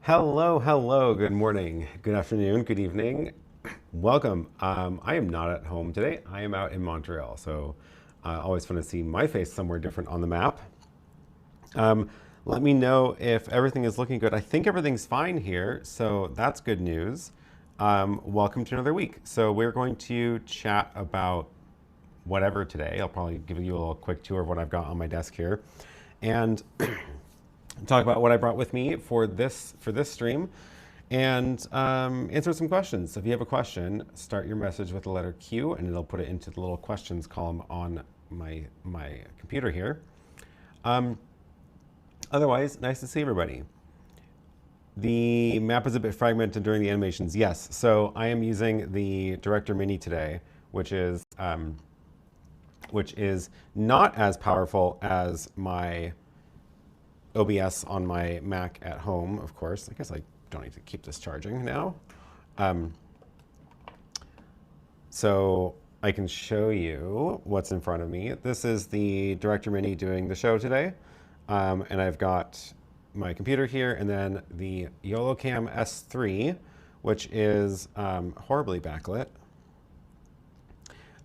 Hello, hello, good morning, good afternoon, good evening. Welcome. I am not at home today. I am out in Montreal, so always fun to see my face somewhere different on the map. Let me know if everything is looking good. I think everything's fine here, so that's good news. Welcome to another week. So we're going to chat about whatever today. I'll probably give you a little quick tour of what I've got on my desk here. And talk about what I brought with me for this stream, and answer some questions. So if you have a question, start your message with the letter Q, and it'll put it into the little questions column on my computer here. Otherwise, nice to see everybody. The map is a bit fragmented during the animations. Yes, so I am using the Director Mini today, which is not as powerful as my OBS on my Mac at home, of course. I guess I don't need to keep this charging now. So I can show you what's in front of me. This is the Director Mini doing the show today. And I've got my computer here, and then the Yolocam S3, which is horribly backlit.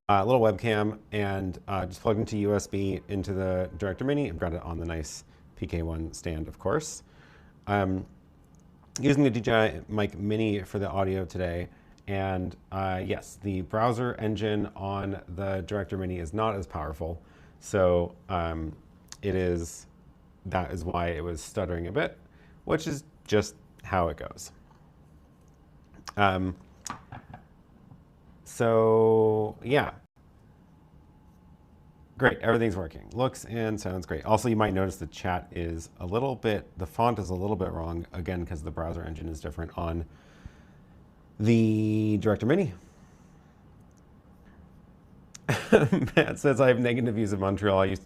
A little webcam, and just plugged into USB into the Director Mini. I've got it on the nice PK1 stand, of course. Using the DJI Mic Mini for the audio today. And yes, the browser engine on the Director Mini is not as powerful. So that is why it was stuttering a bit, which is just how it goes. So yeah, great, everything's working. Looks and sounds great. Also, you might notice the chat is a little bit, the font is a little bit wrong, again, because the browser engine is different on the Director Mini. Matt says, I have negative views of Montreal. I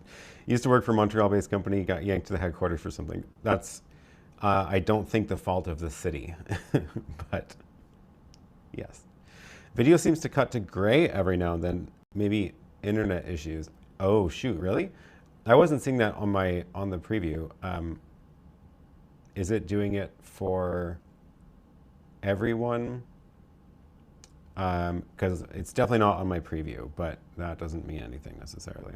used to work for a Montreal-based company, got yanked to the headquarters for something. That's, I don't think the fault of the city, but yes. Video seems to cut to gray every now and then, maybe internet issues. Oh shoot, really? I wasn't seeing that on the preview. Is it doing it for everyone? Because it's definitely not on my preview, but that doesn't mean anything necessarily.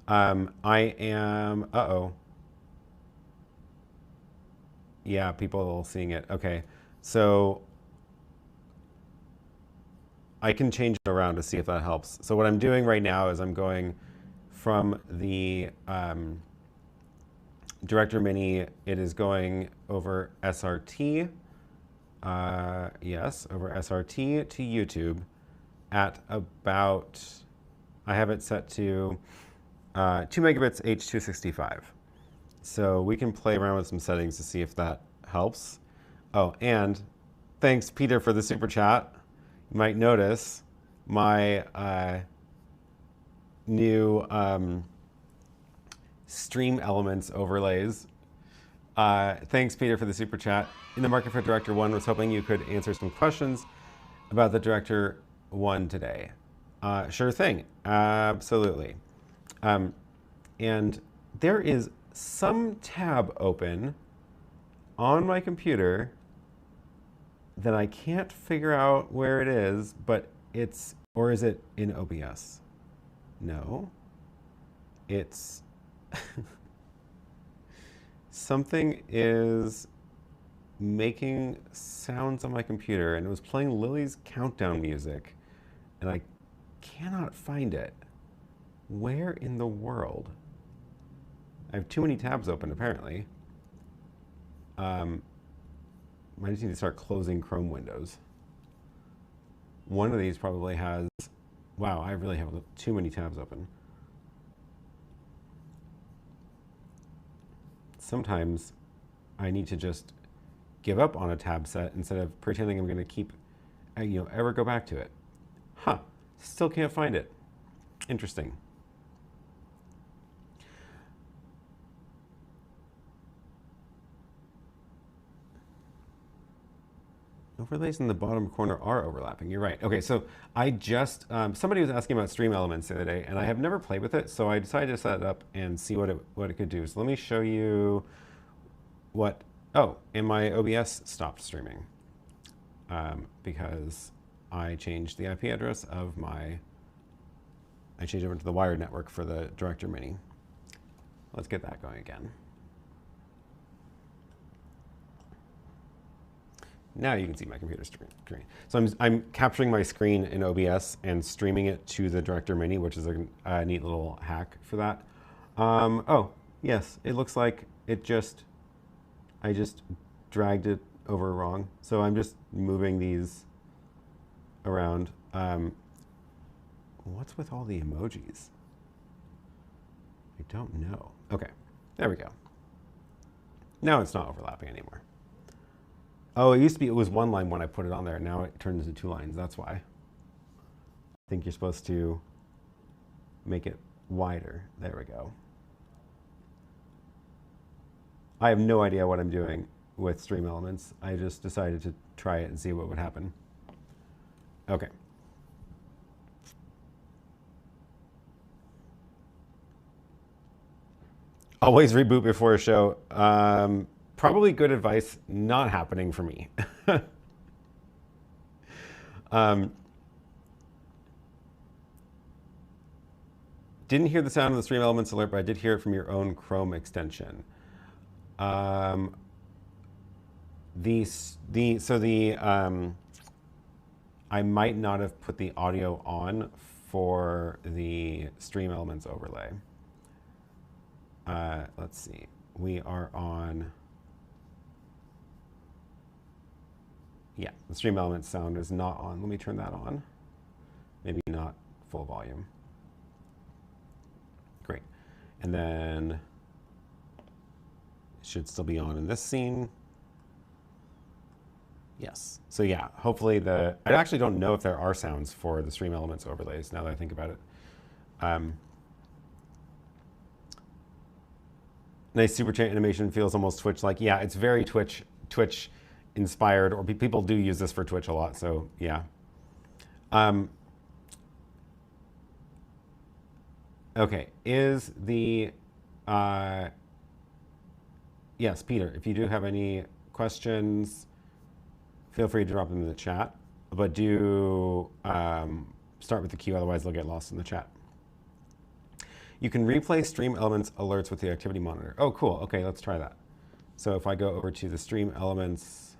I am, yeah, people seeing it. Okay, so I can change it around to see if that helps. So what I'm doing right now is I'm going from the Director Mini, it is going over SRT, yes, over SRT to YouTube at about, I have it set to 2 megabits H.265. So we can play around with some settings to see if that helps. Oh, and thanks, Peter, for the super chat. You might notice my new stream elements overlays. Thanks, Peter, for the super chat. In the market for Director 1, was hoping you could answer some questions about the Director 1 today. Sure thing, absolutely. And there is some tab open on my computer that I can't figure out where it is, but it's, or is it in OBS? No, it's, something is making sounds on my computer, and it was playing Lily's countdown music, and I cannot find it. Where in the world? I have too many tabs open, apparently. I just need to start closing Chrome windows. One of these probably has, wow, I really have too many tabs open. Sometimes I need to just give up on a tab set instead of pretending I'm going to keep, ever go back to it. Huh, still can't find it. Interesting. Overlays in the bottom corner are overlapping. You're right. Okay, so I just, somebody was asking about Stream Elements the other day, and I have never played with it, so I decided to set it up and see what it could do. So let me show you what, and my OBS stopped streaming because I changed the IP address of I changed over to the wired network for the Director Mini. Let's get that going again. Now you can see my computer screen. So I'm capturing my screen in OBS and streaming it to the Director Mini, which is a neat little hack for that. Oh, yes, it looks like I just dragged it over wrong. So I'm just moving these around. What's with all the emojis? I don't know. Okay, there we go. Now it's not overlapping anymore. Oh, it used to be, it was one line when I put it on there. Now it turns into 2 lines. That's why. I think you're supposed to make it wider. There we go. I have no idea what I'm doing with Stream Elements. I just decided to try it and see what would happen. Okay. Always reboot before a show. Probably good advice, not happening for me. Didn't hear the sound of the Stream Elements alert, but I did hear it from your own Chrome extension. I might not have put the audio on for the Stream Elements overlay. Let's see. We are on. Yeah, the Stream Elements sound is not on. Let me turn that on. Maybe not full volume. Great. And then it should still be on in this scene. Yes. So yeah, hopefully I actually don't know if there are sounds for the Stream Elements overlays now that I think about it. Nice super chat animation, feels almost Twitch-like. Yeah, it's very Twitch inspired, or people do use this for Twitch a lot, so yeah. Okay, is the, yes, Peter, if you do have any questions, feel free to drop them in the chat, but do start with the queue, otherwise they'll get lost in the chat. You can replay Stream Elements alerts with the activity monitor. Oh, cool. Okay, let's try that. So if I go over to the Stream Elements,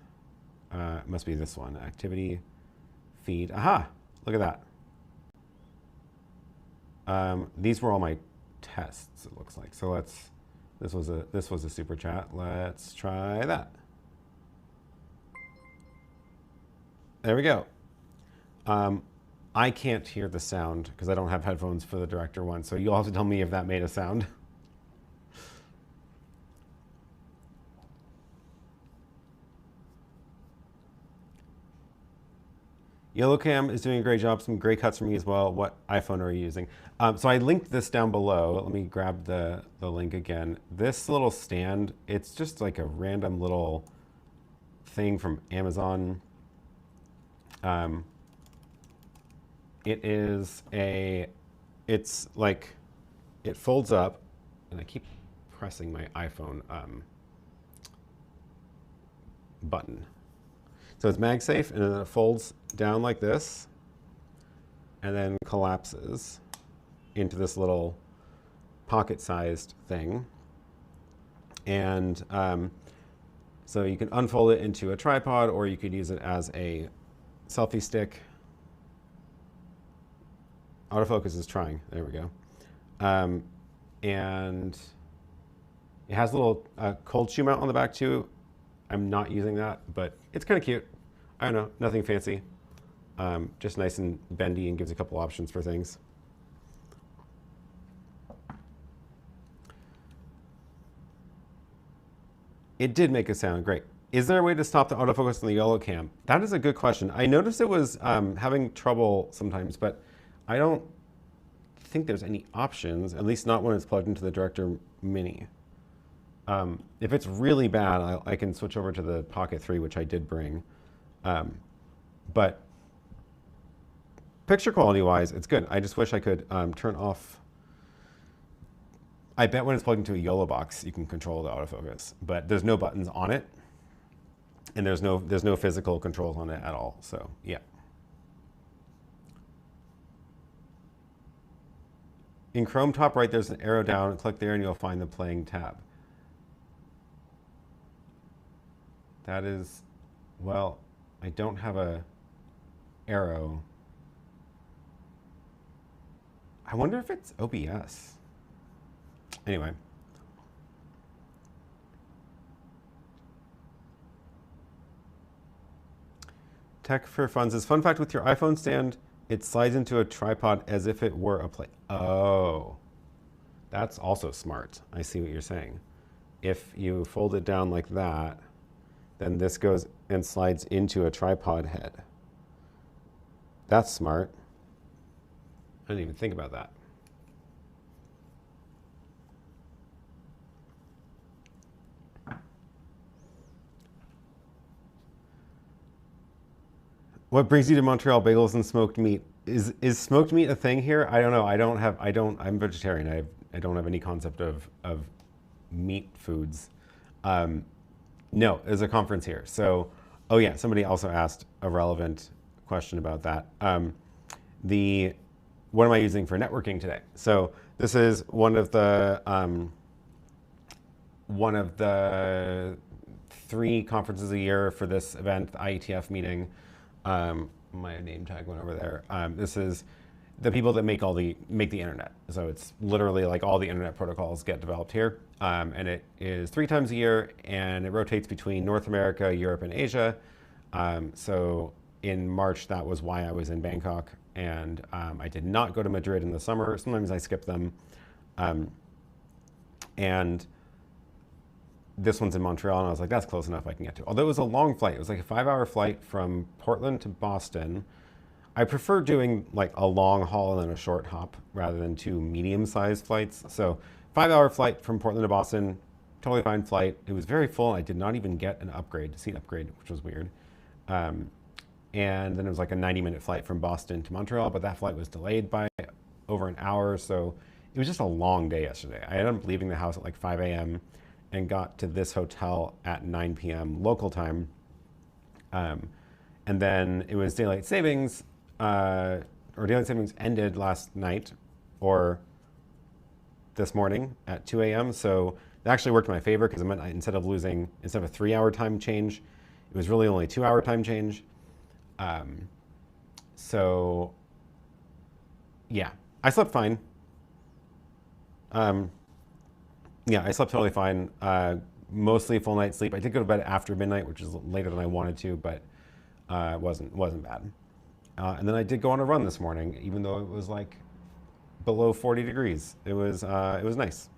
it must be this one, activity feed. Aha, look at that. These were all my tests, it looks like. So this was a super chat. Let's try that. There we go. I can't hear the sound because I don't have headphones for the director one, so you'll have to tell me if that made a sound. Yolocam is doing a great job. Some great cuts for me as well. What iPhone are you using? So I linked this down below. Let me grab the link again. This little stand, it's just like a random little thing from Amazon. It's like, it folds up, and I keep pressing my iPhone button. So it's Magsafe, and then it folds down like this, and then collapses into this little pocket-sized thing. And so you can unfold it into a tripod, or you could use it as a selfie stick. Autofocus is trying. There we go. And it has a little cold shoe mount on the back too. I'm not using that, but it's kind of cute. I don't know, nothing fancy. Just nice and bendy and gives a couple options for things. It did make a sound, great. Is there a way to stop the autofocus on the Yolocam? That is a good question. I noticed it was having trouble sometimes, but I don't think there's any options, at least not when it's plugged into the Director Mini. If it's really bad, I can switch over to the Pocket 3, which I did bring. But picture quality-wise, it's good. I just wish I could turn off. I bet when it's plugged into a YoloBox, you can control the autofocus, but there's no buttons on it, and there's no physical controls on it at all. So yeah. In Chrome top right, there's an arrow down. Click there, and you'll find the playing tab. That is, well, I don't have a arrow. I wonder if it's OBS. Anyway. Tech for Funds is fun fact with your iPhone stand, it slides into a tripod as if it were a plate. Oh, that's also smart. I see what you're saying. If you fold it down like that, then this goes and slides into a tripod head. That's smart. I didn't even think about that. What brings you to Montreal? Bagels and smoked meat. Is smoked meat a thing here? I don't know. I'm vegetarian. I don't have any concept of meat foods. No, there's a conference here. So, oh yeah, somebody also asked a relevant question about that. What am I using for networking today? So this is one of the 3 conferences a year for this event, the IETF meeting. My name tag went over there. This the people that make the internet. So it's literally like all the internet protocols get developed here, and it is 3 times a year, and it rotates between North America, Europe, and Asia. So in March, that was why I was in Bangkok, and I did not go to Madrid in the summer. Sometimes I skip them, and this one's in Montreal, and I was like, that's close enough I can get to. Although it was a long flight. It was like a 5-hour flight from Portland to Boston. I prefer doing like a long haul and then a short hop rather than 2 medium-sized flights. So 5-hour flight from Portland to Boston, totally fine flight. It was very full. I did not even get an upgrade, seat upgrade, which was weird. And then it was like a 90-minute flight from Boston to Montreal, but that flight was delayed by over an hour. So it was just a long day yesterday. I ended up leaving the house at like 5 a.m. and got to this hotel at 9 p.m. local time. And then it was daylight savings, or daylight savings ended last night or this morning at 2 a.m. So it actually worked in my favor because it meant instead of a 3-hour time change, it was really only a 2-hour time change. So yeah, I slept fine. Yeah, I slept totally fine. Mostly full night's sleep. I did go to bed after midnight, which is later than I wanted to, but it wasn't bad. And then I did go on a run this morning, even though it was like below 40 degrees. It was nice.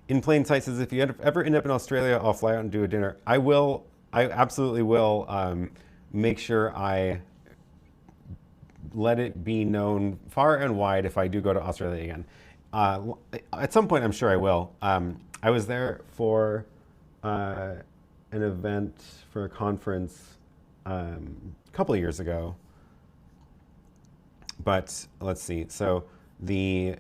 In Plain Sight says, if you ever end up in Australia, I'll fly out and do a dinner. I will. I absolutely will make sure I let it be known far and wide if I do go to Australia again. At some point, I'm sure I will. I was there for an event for a conference a couple of years ago. But let's see. So these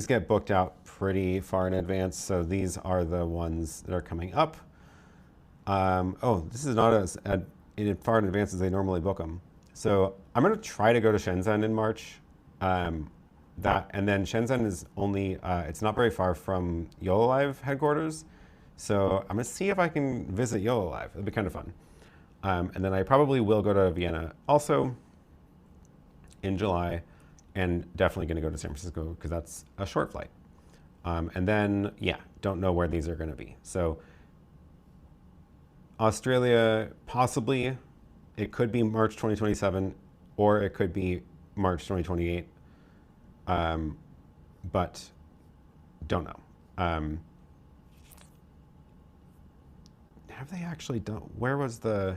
get booked out pretty far in advance. So these are the ones that are coming up. Oh, this is not as in far in advance as they normally book them. So I'm going to try to go to Shenzhen in March. And then Shenzhen is only, it's not very far from YoloLive headquarters. So I'm going to see if I can visit YoloLive. It'll be kind of fun. And then I probably will go to Vienna also in July, and definitely going to go to San Francisco because that's a short flight. And then, yeah, don't know where these are going to be. So Australia, possibly, it could be March 2027, or it could be March 2028. But don't know. Have they actually done, where was the,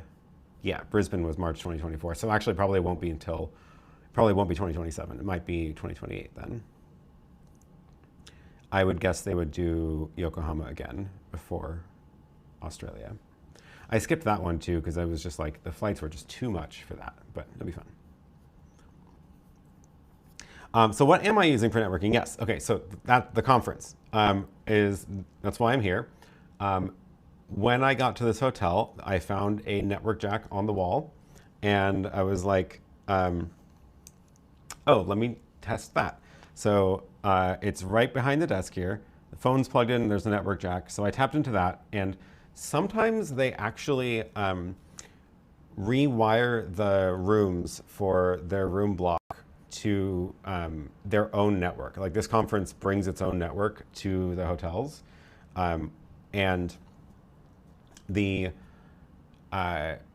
yeah, Brisbane was March 2024. So actually probably won't be 2027. It might be 2028 then. I would guess they would do Yokohama again before Australia. I skipped that one too because I was just like, the flights were just too much for that, but it'll be fun. So what am I using for networking? Yes, okay, so the conference that's why I'm here. When I got to this hotel, I found a network jack on the wall, and I was like, oh, let me test that. So it's right behind the desk here. The phone's plugged in, and there's a network jack. So I tapped into that, and sometimes they actually rewire the rooms for their room block to their own network. Like this conference brings its own network to the hotels, and the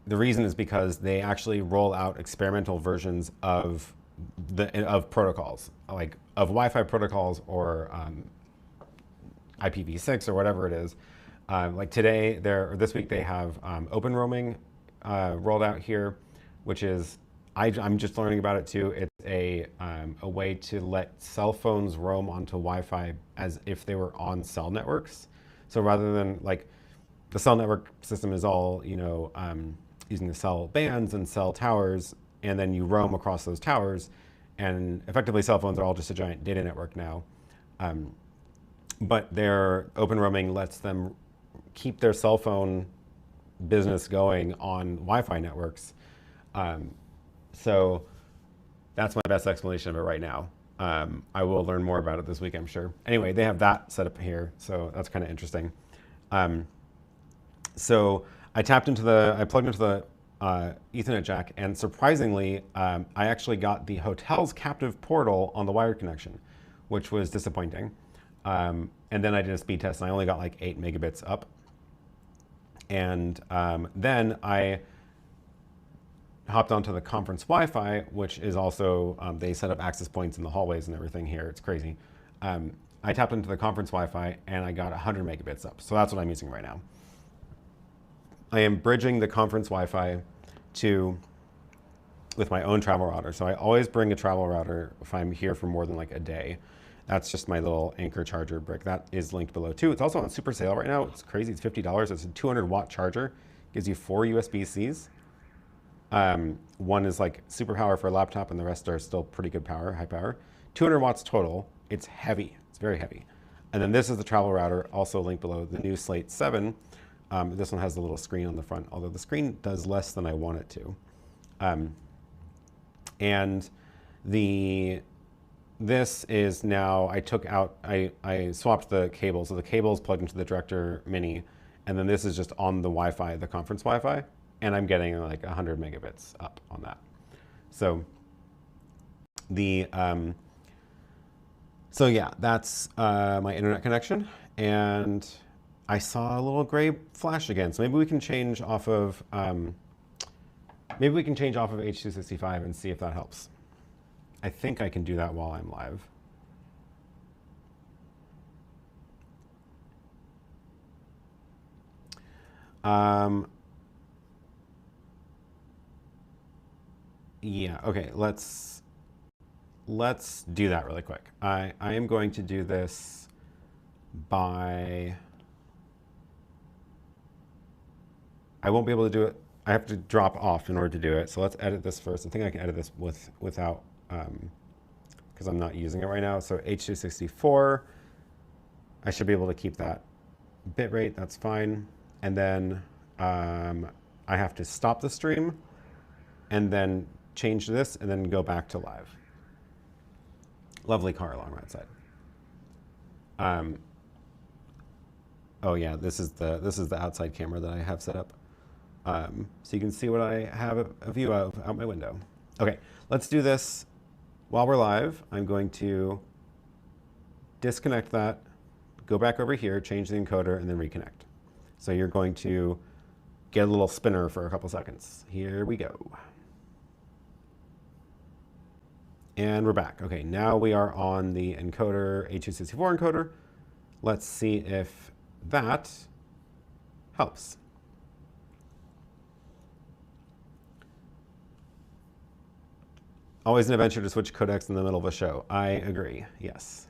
reason is because they actually roll out experimental versions of protocols, like of Wi-Fi protocols or IPv6 or whatever it is. Like today, this week they have open roaming rolled out here, which is I'm just learning about it too. It's a way to let cell phones roam onto Wi-Fi as if they were on cell networks. So rather than like the cell network system is all using the cell bands and cell towers, and then you roam across those towers, and effectively cell phones are all just a giant data network now. But their open roaming lets them keep their cell phone business going on Wi-Fi networks. So that's my best explanation of it right now. I will learn more about it this week, I'm sure. Anyway, they have that set up here, so that's kind of interesting. So I plugged into the Ethernet jack, and surprisingly, I actually got the hotel's captive portal on the wired connection, which was disappointing. And then I did a speed test, and I only got like 8 megabits up. And then I hopped onto the conference Wi-Fi, which is also, they set up access points in the hallways and everything here. It's crazy. I tapped into the conference Wi-Fi, and I got 100 megabits up. So that's what I'm using right now. I am bridging the conference Wi-Fi with my own travel router. So I always bring a travel router if I'm here for more than like a day. That's just my little Anker charger brick. That is linked below too. It's also on super sale right now. It's crazy. It's $50. It's a 200-watt charger. Gives you 4 USB-Cs. One is like super power for a laptop, and the rest are still pretty good power, high power. 200 watts total. It's heavy. It's very heavy. And then this is the travel router, also linked below, the new Slate 7. This one has a little screen on the front, although the screen does less than I want it to. And this is now, I swapped the cable. So the cable is plugged into the Director Mini, and then this is just on the Wi-Fi, the conference Wi-Fi, and I'm getting like 100 megabits up on that. So so yeah, that's my internet connection, and I saw a little gray flash again. So maybe we can change off of H.265 and see if that helps. I think I can do that while I'm live. Yeah, okay, let's do that really quick. I am going to do this by, I won't be able to do it. I have to drop off in order to do it. So let's edit this first. I think I can edit this without, because I'm not using it right now. So H.264, I should be able to keep that bitrate. That's fine. And then I have to stop the stream and then change this and then go back to live. Lovely car along that side. Oh yeah, this is the outside camera that I have set up. So you can see what I have a view of out my window. Okay, let's do this while we're live. I'm going to disconnect that, go back over here, change the encoder, and then reconnect. So you're going to get a little spinner for a couple seconds. Here we go. And we're back. Okay, now we are on the encoder, H.264 encoder. Let's see if that helps. Always an adventure to switch codecs in the middle of a show. I agree, yes.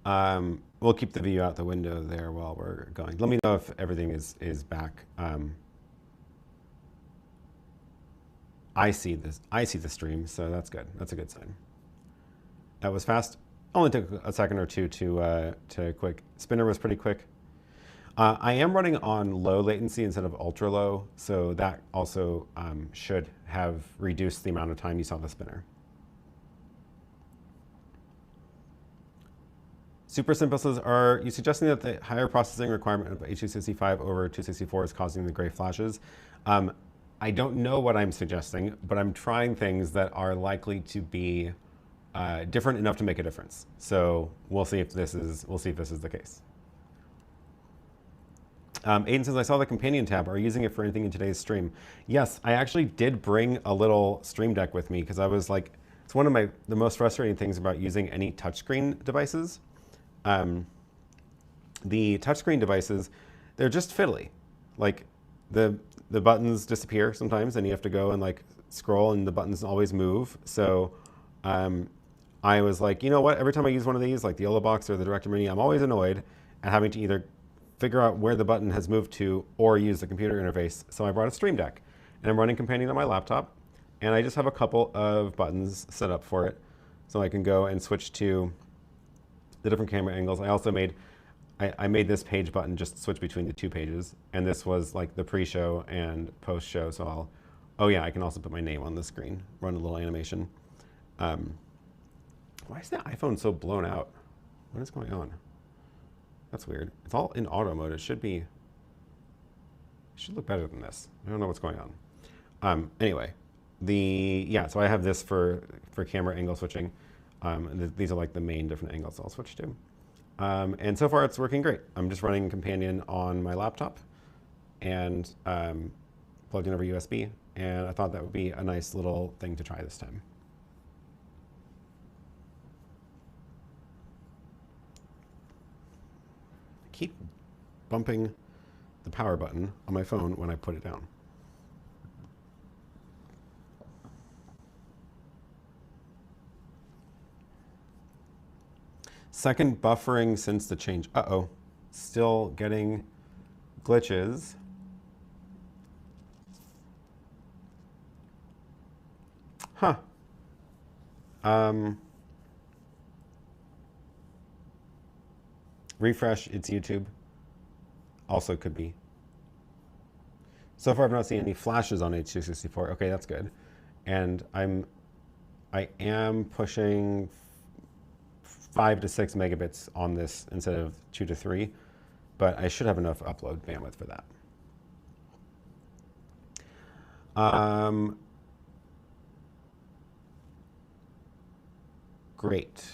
We'll keep the view out the window there while we're going. Let me know if everything is back. I see the stream, so that's good. That's a good sign. That was fast. Only took a second or two to quick. Spinner was pretty quick. I am running on low latency instead of ultra low, so that also should have reduced the amount of time you saw the spinner. Super Simple says, are you suggesting that the higher processing requirement of H.265 over 264 is causing the gray flashes? I don't know what I'm suggesting, but I'm trying things that are likely to be different enough to make a difference. So we'll see if this is the case. Aiden says, I saw the companion tab. Are you using it for anything in today's stream? Yes, I actually did bring a little Stream Deck with me because I was like, it's one of the most frustrating things about using any touchscreen devices. The touchscreen devices, they're just fiddly. Like the buttons disappear sometimes and you have to go and like scroll and the buttons always move. So I was like, you know what, every time I use one of these, like the YoloBox or the Director Mini, I'm always annoyed at having to either figure out where the button has moved to or use the computer interface. So I brought a Stream Deck and I'm running Companion on my laptop and I just have a couple of buttons set up for it. So I can go and switch to the different camera angles. I also made this page button just switch between the two pages. And this was like the pre-show and post-show. So oh yeah, I can also put my name on the screen, run a little animation. Why is the iPhone so blown out? What is going on? That's weird. It's all in auto mode. It should be. should look better than this. I don't know what's going on. Anyway, so I have this for camera angle switching. These are like the main different angles I'll switch to. And so far it's working great. I'm just running Companion on my laptop and plugged in over USB. And I thought that would be a nice little thing to try this time. I keep bumping the power button on my phone when I put it down. Second buffering since the change. Uh-oh, still getting glitches. Huh. Refresh, it's YouTube. Also could be. So far I've not seen any flashes on H.264. Okay, that's good. And I am pushing 5 to 6 megabits on this instead of 2 to 3, but I should have enough upload bandwidth for that. Great.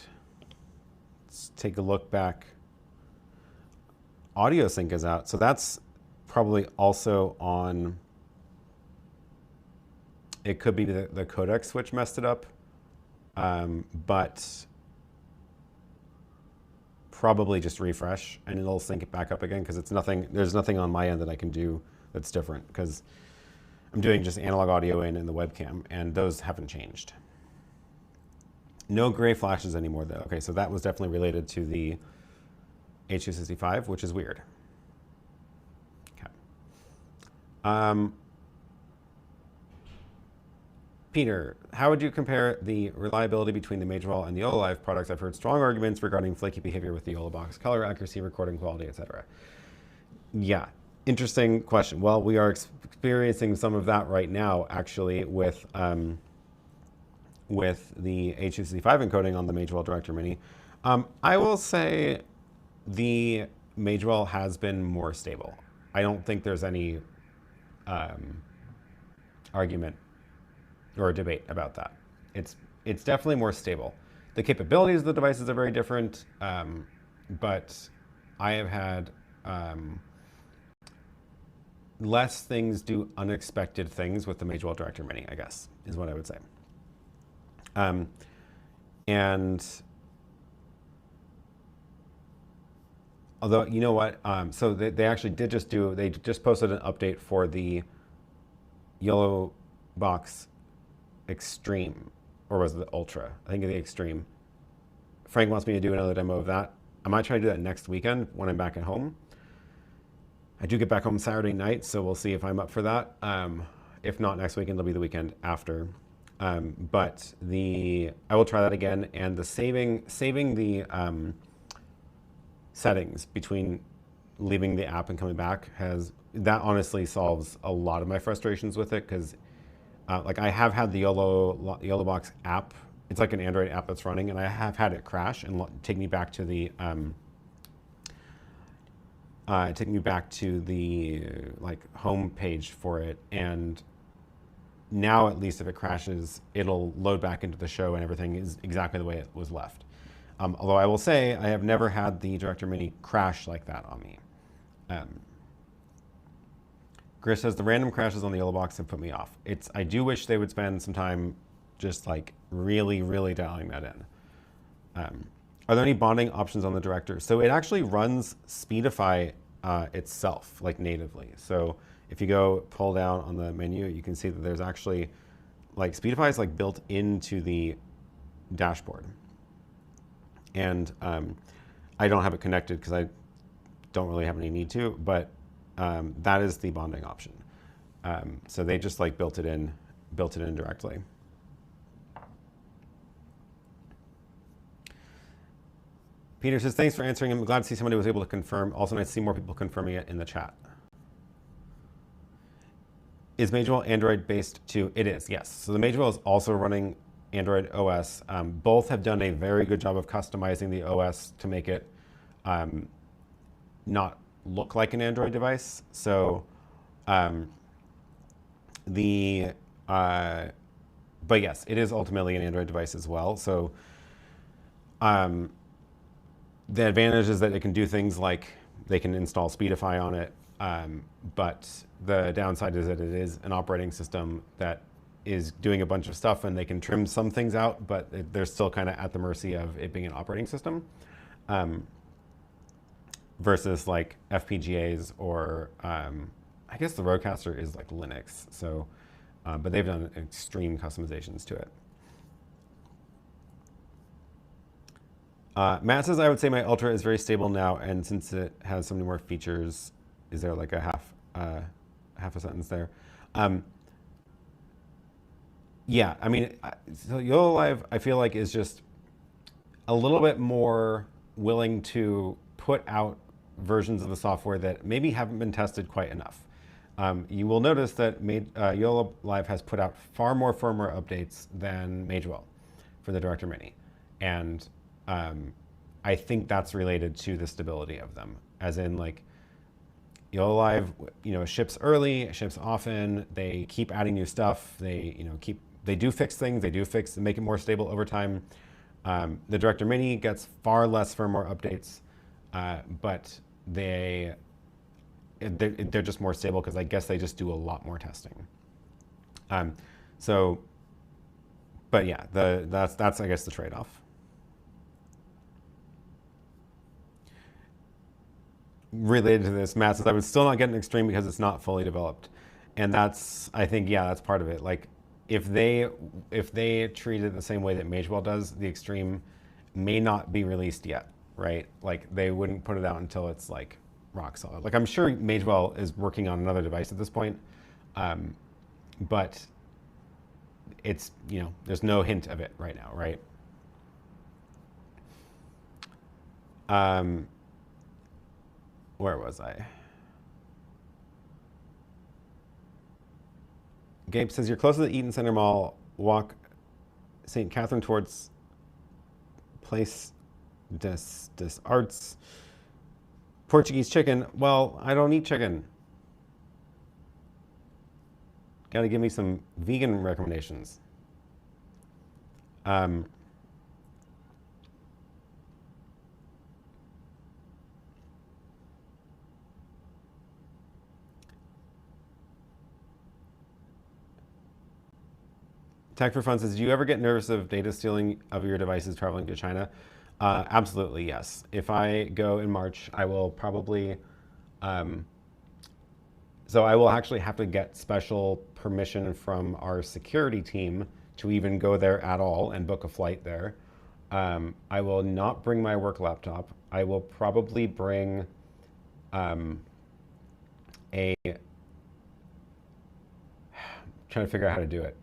Let's take a look back. Audio sync is out, so that's probably also on. It could be the codec switch messed it up, but probably just refresh and it'll sync it back up again because it's nothing. There's nothing on my end that I can do that's different because I'm doing just analog audio in the webcam, and those haven't changed. No gray flashes anymore, though. Okay, so that was definitely related to the H.265, which is weird. Okay. Peter, how would you compare the reliability between the Magewell and the YoloLive products? I've heard strong arguments regarding flaky behavior with the YoloBox, color accuracy, recording quality, etc. Yeah, interesting question. Well, we are experiencing some of that right now, actually, with the H.265 encoding on the Magewell Director Mini. I will say the Magewell has been more stable. I don't think there's any argument or debate about that. It's definitely more stable. The capabilities of the devices are very different, but I have had less things do unexpected things with the Magewell Director Mini, I guess, is what I would say. And although, you know what, so they actually did they just posted an update for the YoloBox Extreme, or was it the Ultra? I think the Extreme. Frank wants me to do another demo of that. I might try to do that next weekend when I'm back at home. I do get back home Saturday night, so we'll see if I'm up for that. If not next weekend, it'll be the weekend after. But I will try that again, and the saving the settings between leaving the app and coming back that honestly solves a lot of my frustrations with it, because like I have had the YoloBox app. It's like an Android app that's running, and I have had it crash and take me back to the like home page for it. And now, at least, if it crashes, it'll load back into the show and everything is exactly the way it was left. Although I will say I have never had the Director Mini crash like that on me. Chris says the random crashes on the YoloBox have put me off. I do wish they would spend some time just like really, really dialing that in. Are there any bonding options on the Director? So it actually runs Speedify itself, like natively. So if you go pull down on the menu, you can see that there's actually, like, Speedify is like built into the dashboard. And I don't have it connected because I don't really have any need to, but that is the bonding option. So they just like built it in directly. Peter says, thanks for answering. I'm glad to see somebody was able to confirm. Also nice to see more people confirming it in the chat. Is Magewell Android-based too? It is, yes. So the Magewell is also running Android OS. Both have done a very good job of customizing the OS to make it not look like an Android device. So Um, the but yes, it is ultimately an Android device as well. So the advantage is that it can do things like they can install Speedify on it, but the downside is that it is an operating system that is doing a bunch of stuff, and they can trim some things out, but they're still kind of at the mercy of it being an operating system, versus like FPGAs or I guess the Rodecaster is like Linux. So, but they've done extreme customizations to it. Matt says, I would say my Ultra is very stable now, and since it has so many more features, is there like a half a sentence there? Yeah, I mean, so YoloLive, I feel like, is just a little bit more willing to put out versions of the software that maybe haven't been tested quite enough. You will notice that YoloLive has put out far more firmware updates than Magewell for the Director Mini. And I think that's related to the stability of them. As in, like, YoloLive, ships early, ships often, they keep adding new stuff, they do fix things, they make it more stable over time. The Director Mini gets far less firmware updates, but they're just more stable because I guess they just do a lot more testing. But yeah, that's I guess the trade-off. Related to this, Matt says, I would still not get an Extreme because it's not fully developed. And that's, I think, yeah, that's part of it. Like, if they treat it the same way that Magewell does, the Extreme may not be released yet, right? Like, they wouldn't put it out until it's like rock solid. Like, I'm sure Magewell is working on another device at this point, but it's, there's no hint of it right now, right? Where was I? Gabe says, you're close to the Eaton Center Mall. Walk St. Catherine towards Place des Arts. Portuguese chicken. Well, I don't eat chicken. Got to give me some vegan recommendations. Tech for Fun says, do you ever get nervous of data stealing of your devices traveling to China? Absolutely, yes. If I go in March, I will probably, so I will actually have to get special permission from our security team to even go there at all and book a flight there. I will not bring my work laptop. I will probably bring trying to figure out how to do it.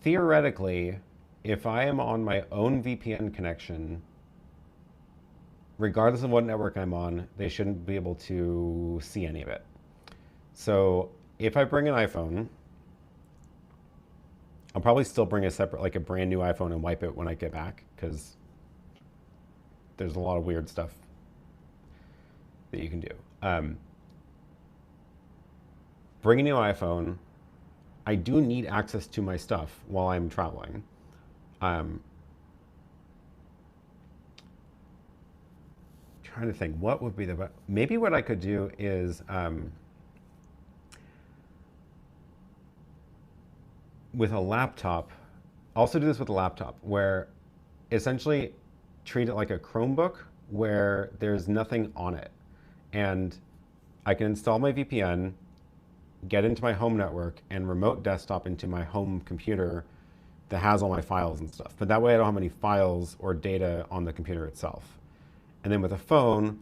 Theoretically, if I am on my own VPN connection, regardless of what network I'm on, they shouldn't be able to see any of it. So if I bring an iPhone, I'll probably still bring a separate, like a brand new iPhone, and wipe it when I get back, because there's a lot of weird stuff that you can do. Bring a new iPhone. I do need access to my stuff while I'm traveling. Trying to think, what would be the, maybe what I could do is, with a laptop, also do this with a laptop, where essentially treat it like a Chromebook where there's nothing on it. And I can install my VPN, get into my home network, and remote desktop into my home computer that has all my files and stuff. But that way I don't have any files or data on the computer itself. And then with a phone,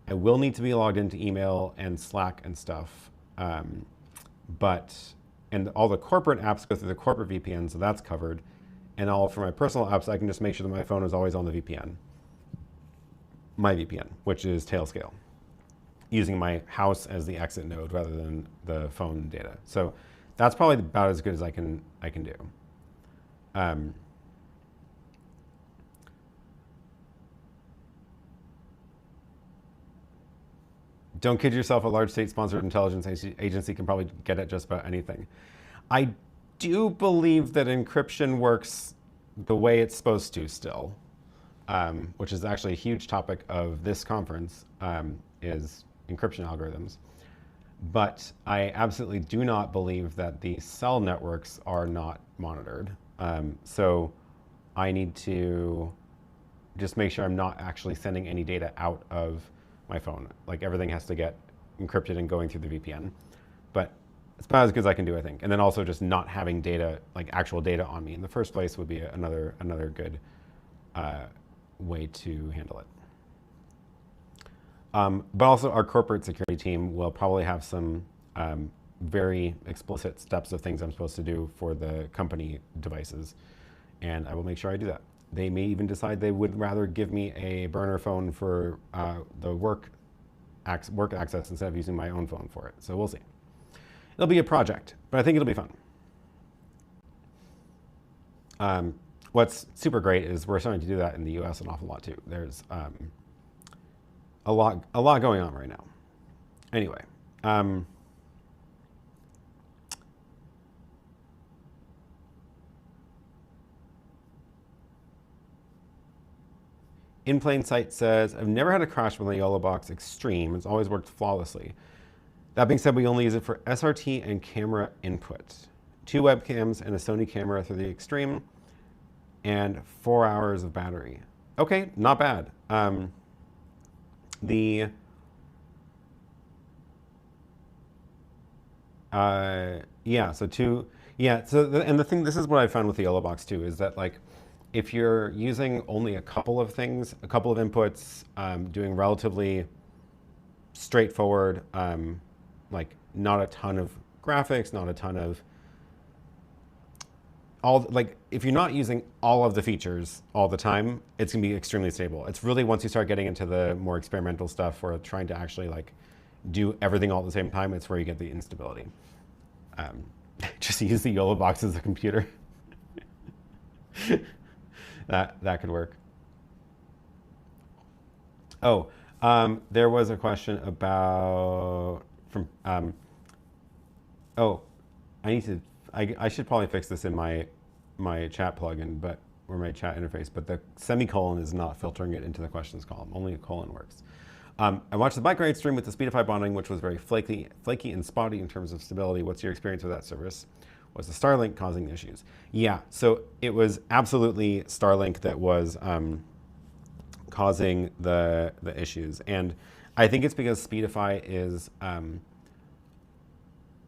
I will need to be logged into email and Slack and stuff. And all the corporate apps go through the corporate VPN, so that's covered. And all for my personal apps, I can just make sure that my phone is always on the VPN. My VPN, which is Tailscale, using my house as the exit node rather than the phone data. So that's probably about as good as I can do. Don't kid yourself, a large state-sponsored intelligence agency can probably get at just about anything. I do believe that encryption works the way it's supposed to still, which is actually a huge topic of this conference, is encryption algorithms. But I absolutely do not believe that the cell networks are not monitored. So I need to just make sure I'm not actually sending any data out of my phone. Like everything has to get encrypted and going through the VPN. But it's about as good as I can do, I think. And then also just not having data, like actual data on me in the first place would be another good way to handle it. But also our corporate security team will probably have some very explicit steps of things I'm supposed to do for the company devices. And I will make sure I do that. They may even decide they would rather give me a burner phone for the work access instead of using my own phone for it. So we'll see. It'll be a project, but I think it'll be fun. What's super great is we're starting to do that in the US an awful lot too. There's a lot going on right now. Anyway. In Plain Sight says, I've never had a crash with the YoloBox Extreme. It's always worked flawlessly. That being said, we only use it for SRT and camera input. 2 webcams and a Sony camera through the Extreme, and 4 hours of battery. Okay, not bad. And the thing, this is what I found with the YoloBox too, is that like, if you're using only a couple of things, a couple of inputs, doing relatively straightforward, like not a ton of graphics, not a ton of if you're not using all of the features all the time, it's gonna be extremely stable. It's really once you start getting into the more experimental stuff or trying to actually like do everything all at the same time, it's where you get the instability. Just use the YoloBox as a computer. That could work. Oh, there was a question about I should probably fix this in my chat plugin, or my chat interface, but the semicolon is not filtering it into the questions column. Only a colon works. I watched the bike ride stream with the Speedify bonding, which was very flaky and spotty in terms of stability. What's your experience with that service? Was the Starlink causing the issues? Yeah, so it was absolutely Starlink that was causing the issues. And I think it's because Speedify is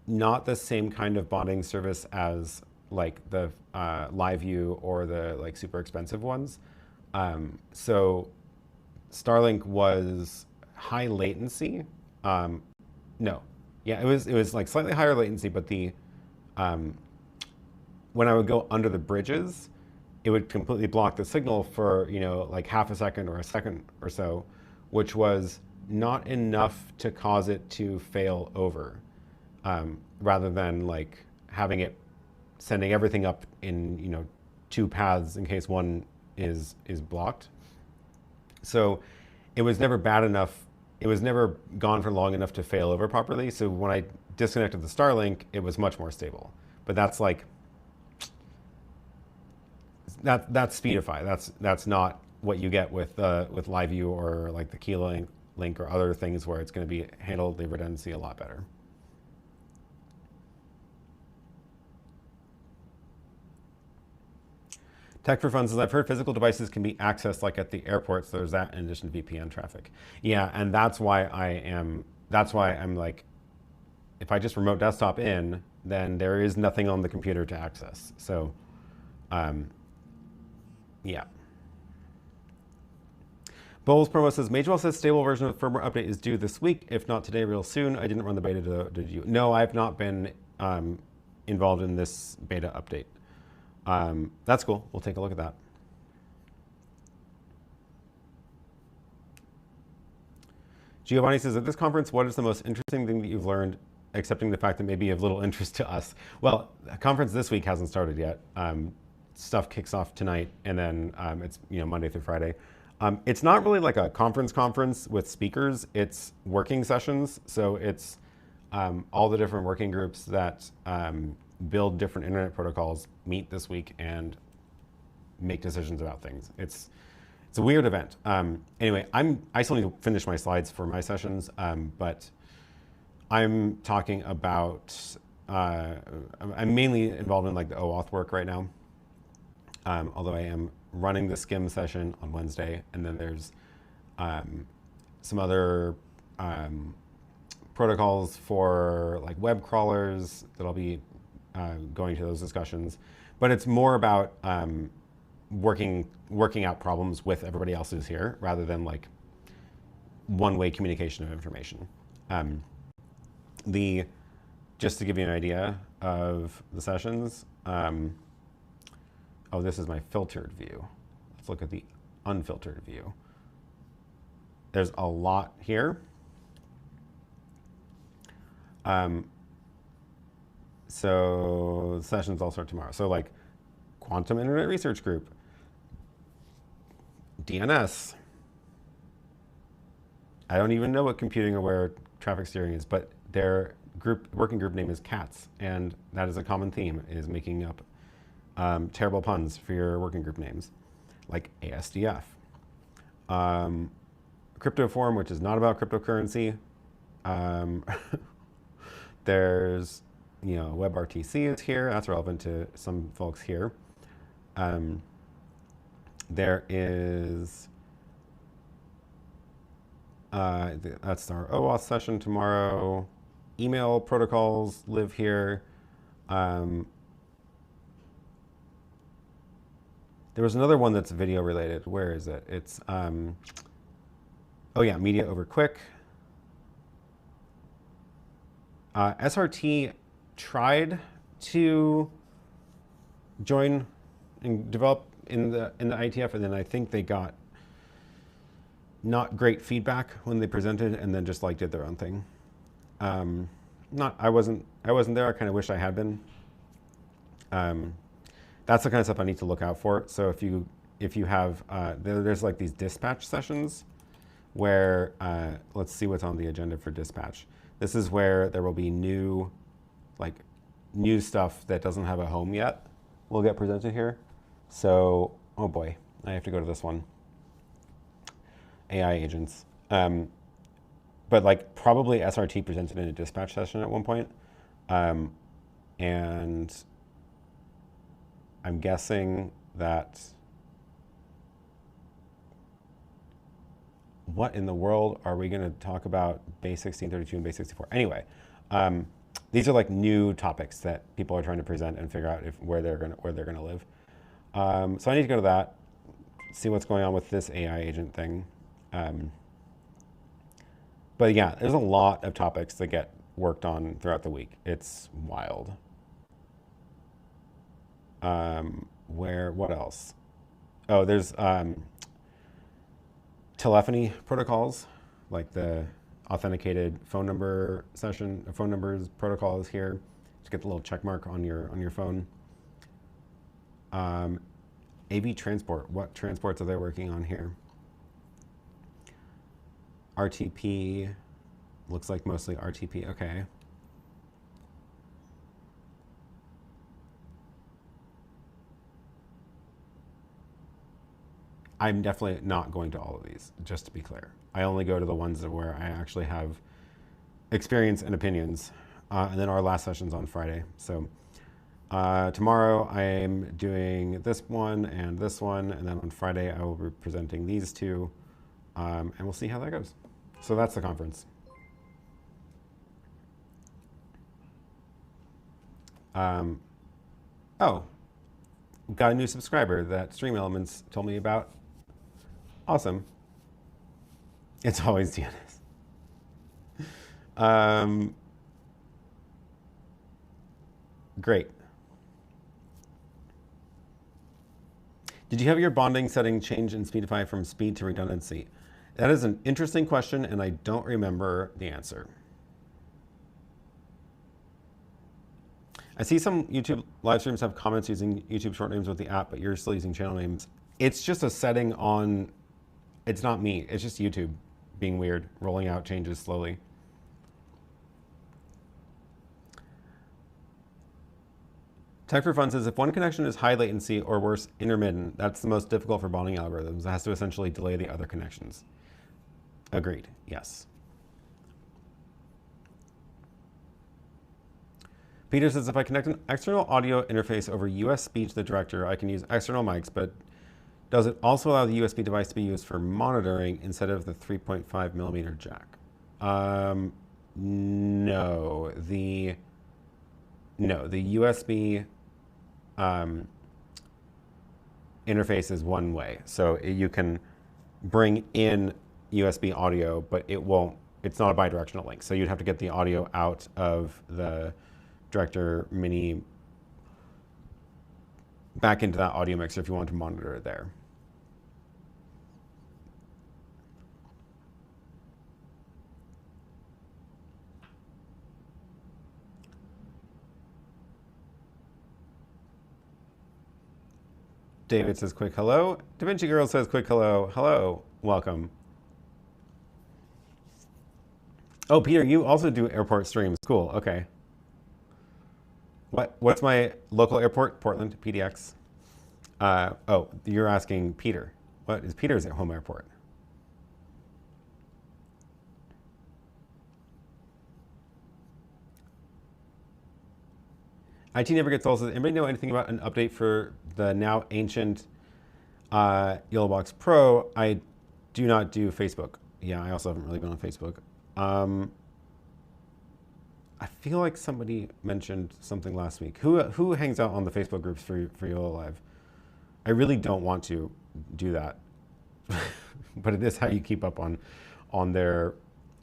not the same kind of bonding service as like the LiveView or the like super expensive ones. So Starlink was high latency. It was like slightly higher latency, but the when I would go under the bridges, it would completely block the signal for, like half a second or a second or so, which was not enough to cause it to fail over, rather than like having it sending everything up in, 2 paths in case one is blocked. So it was never bad enough. It was never gone for long enough to fail over properly. So when I disconnected the Starlink, it was much more stable. But that's like, that's Speedify. That's not what you get with LiveView or like the Kilo link or other things where it's going to be handled the redundancy a lot better. Tech for Fun says, I've heard physical devices can be accessed like at the airports. There's that in addition to VPN traffic. Yeah, and that's why I'm like, if I just remote desktop in, then there is nothing on the computer to access. So, yeah. Bowles Promo says, Magewell says stable version of the firmware update is due this week. If not today, real soon. I didn't run the beta, did you? No, I've not been involved in this beta update. That's cool. We'll take a look at that. Giovanni says, at this conference, what is the most interesting thing that you've learned, accepting the fact that maybe of little interest to us? Well, the conference this week hasn't started yet. Stuff kicks off tonight, and then it's Monday through Friday. It's not really like a conference with speakers. It's working sessions. So it's all the different working groups that build different internet protocols meet this week and make decisions about things. It's a weird event. Anyway, I still need to finish my slides for my sessions, but I'm talking about, I'm mainly involved in like the OAuth work right now, although I am running the skim session on Wednesday, and then there's some other protocols for like web crawlers that I'll be going to those discussions. But it's more about working out problems with everybody else who's here, rather than like one-way communication of information. Just to give you an idea of the sessions, oh, this is my filtered view. Let's look at the unfiltered view. There's a lot here. So the sessions all start tomorrow. So like Quantum Internet Research Group, DNS. I don't even know what computing aware traffic steering is, but their working group name is CATS, and that is a common theme, is making up terrible puns for your working group names, like ASDF. Crypto Forum, which is not about cryptocurrency. There's, WebRTC is here. That's relevant to some folks here. There is, that's our OAuth session tomorrow. Email protocols live here. There was another one that's video related. Where is it? It's, oh yeah, media over quick. SRT tried to join and develop in the ITF, and then I think they got not great feedback when they presented, and then just like did their own thing. I wasn't there. I kind of wish I had been. That's the kind of stuff I need to look out for. So if you have there's like these dispatch sessions where let's see what's on the agenda for dispatch. This is where there will be new stuff that doesn't have a home yet will get presented here. So, oh boy, I have to go to this one. AI agents. But like probably SRT presented in a dispatch session at one point. And I'm guessing that, what in the world are we going to talk about base 1632 and base 64? Anyway, these are like new topics that people are trying to present and figure out where they're gonna live. So I need to go to that, see what's going on with this AI agent thing. But yeah, there's a lot of topics that get worked on throughout the week. It's wild. What else? Oh, there's telephony protocols, like the authenticated phone number session. Phone numbers protocol is here to get the little check mark on your phone. AV transport. What transports are they working on here? RTP, looks like mostly RTP, okay. I'm definitely not going to all of these, just to be clear. I only go to the ones where I actually have experience and opinions. And then our last session's on Friday. So tomorrow I'm doing this one, and then on Friday I will be presenting these two, and we'll see how that goes. So that's the conference. Oh, got a new subscriber that Stream Elements told me about. Awesome. It's always DNS. Great. Did you have your bonding setting change in Speedify from speed to redundancy? That is an interesting question, and I don't remember the answer. I see some YouTube live streams have comments using YouTube short names with the app, but you're still using channel names. It's just a setting on It's not me. It's just YouTube being weird, rolling out changes slowly. Tech for Fun says, if one connection is high latency or worse, intermittent, that's the most difficult for bonding algorithms. It has to essentially delay the other connections. Agreed, yes. Peter says, if I connect an external audio interface over USB to the director, I can use external mics, but does it also allow the USB device to be used for monitoring instead of the 3.5 millimeter jack? No. The USB interface is one way. So you can bring in USB audio, but it's not a bidirectional link. So you'd have to get the audio out of the Director Mini back into that audio mixer if you want to monitor it there. David says quick hello. Da Vinci Girl says quick hello. Hello, welcome. Oh, Peter, you also do airport streams. Cool, okay. What's my local airport? Portland, PDX. Oh, you're asking Peter. What is Peter's home airport? IT Never Gets Old says, anybody know anything about an update for the now ancient YoloBox Pro? I do not do Facebook. Yeah, I also haven't really been on Facebook. I feel like somebody mentioned something last week. Who hangs out on the Facebook groups for YOLO Live? I really don't want to do that, but it is how you keep up on their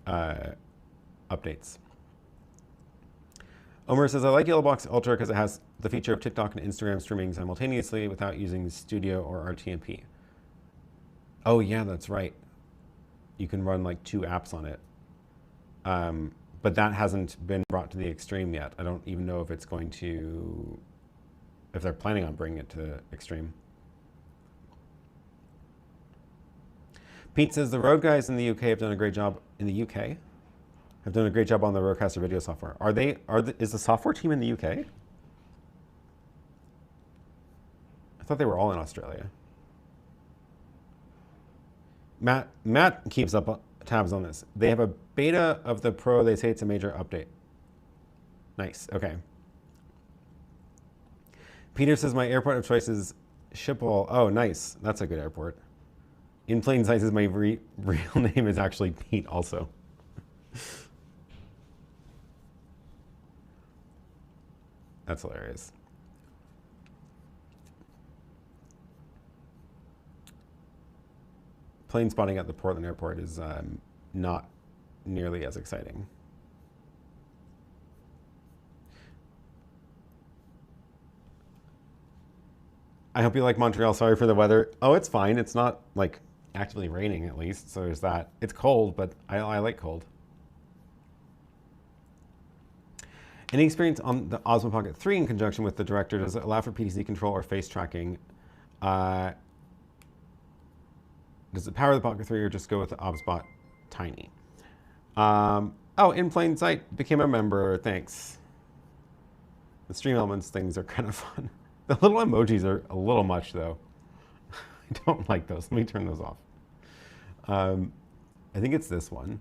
updates. Omer says, I like YoloBox Ultra because it has the feature of TikTok and Instagram streaming simultaneously without using Studio or RTMP. Oh yeah, that's right. You can run like 2 apps on it. But that hasn't been brought to the Extreme yet. I don't even know if it's going to, if they're planning on bringing it to Extreme. Pete says, the Rode guys in the UK have done a great job in the UK. Have done a great job on the Rodecaster video software. Is the software team in the UK? I thought they were all in Australia. Matt keeps up tabs on this. They have a beta of the Pro. They say it's a major update. Nice, okay. Peter says, my airport of choice is Schiphol. Oh, nice. That's a good airport. In plain sight says, my real name is actually Pete also. That's hilarious. Plane spotting at the Portland airport is not nearly as exciting. I hope you like Montreal. Sorry for the weather. Oh, it's fine. It's not like actively raining at least, so there's that. It's cold, but I like cold. Any experience on the Osmo Pocket 3 in conjunction with the Director? Does it allow for PTZ control or face tracking? Does it power the Pocket 3 or just go with the OBSBot Tiny? Oh, In Plain Sight became a member. Thanks. The Stream Elements things are kind of fun. The little emojis are a little much, though. I don't like those. Let me turn those off. I think it's this one.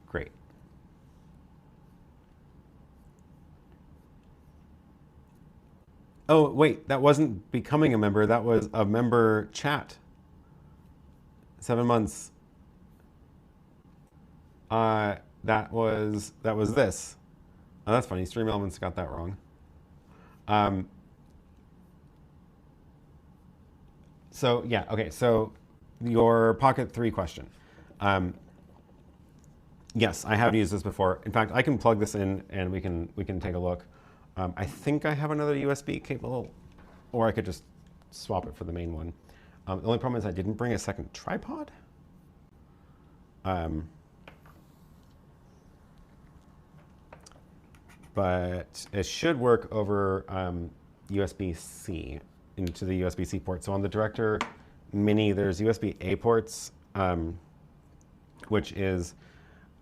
Great. Oh, wait, that wasn't becoming a member. That was a member chat. 7 months. That was this. Oh, that's funny. Stream Elements got that wrong. So yeah, okay. So your Pocket 3 question. Yes, I have used this before. In fact, I can plug this in and we can take a look. I think I have another USB cable, or I could just swap it for the main one. The only problem is I didn't bring a second tripod. But it should work over USB-C into the USB-C port. So on the Director Mini, there's USB-A ports, which is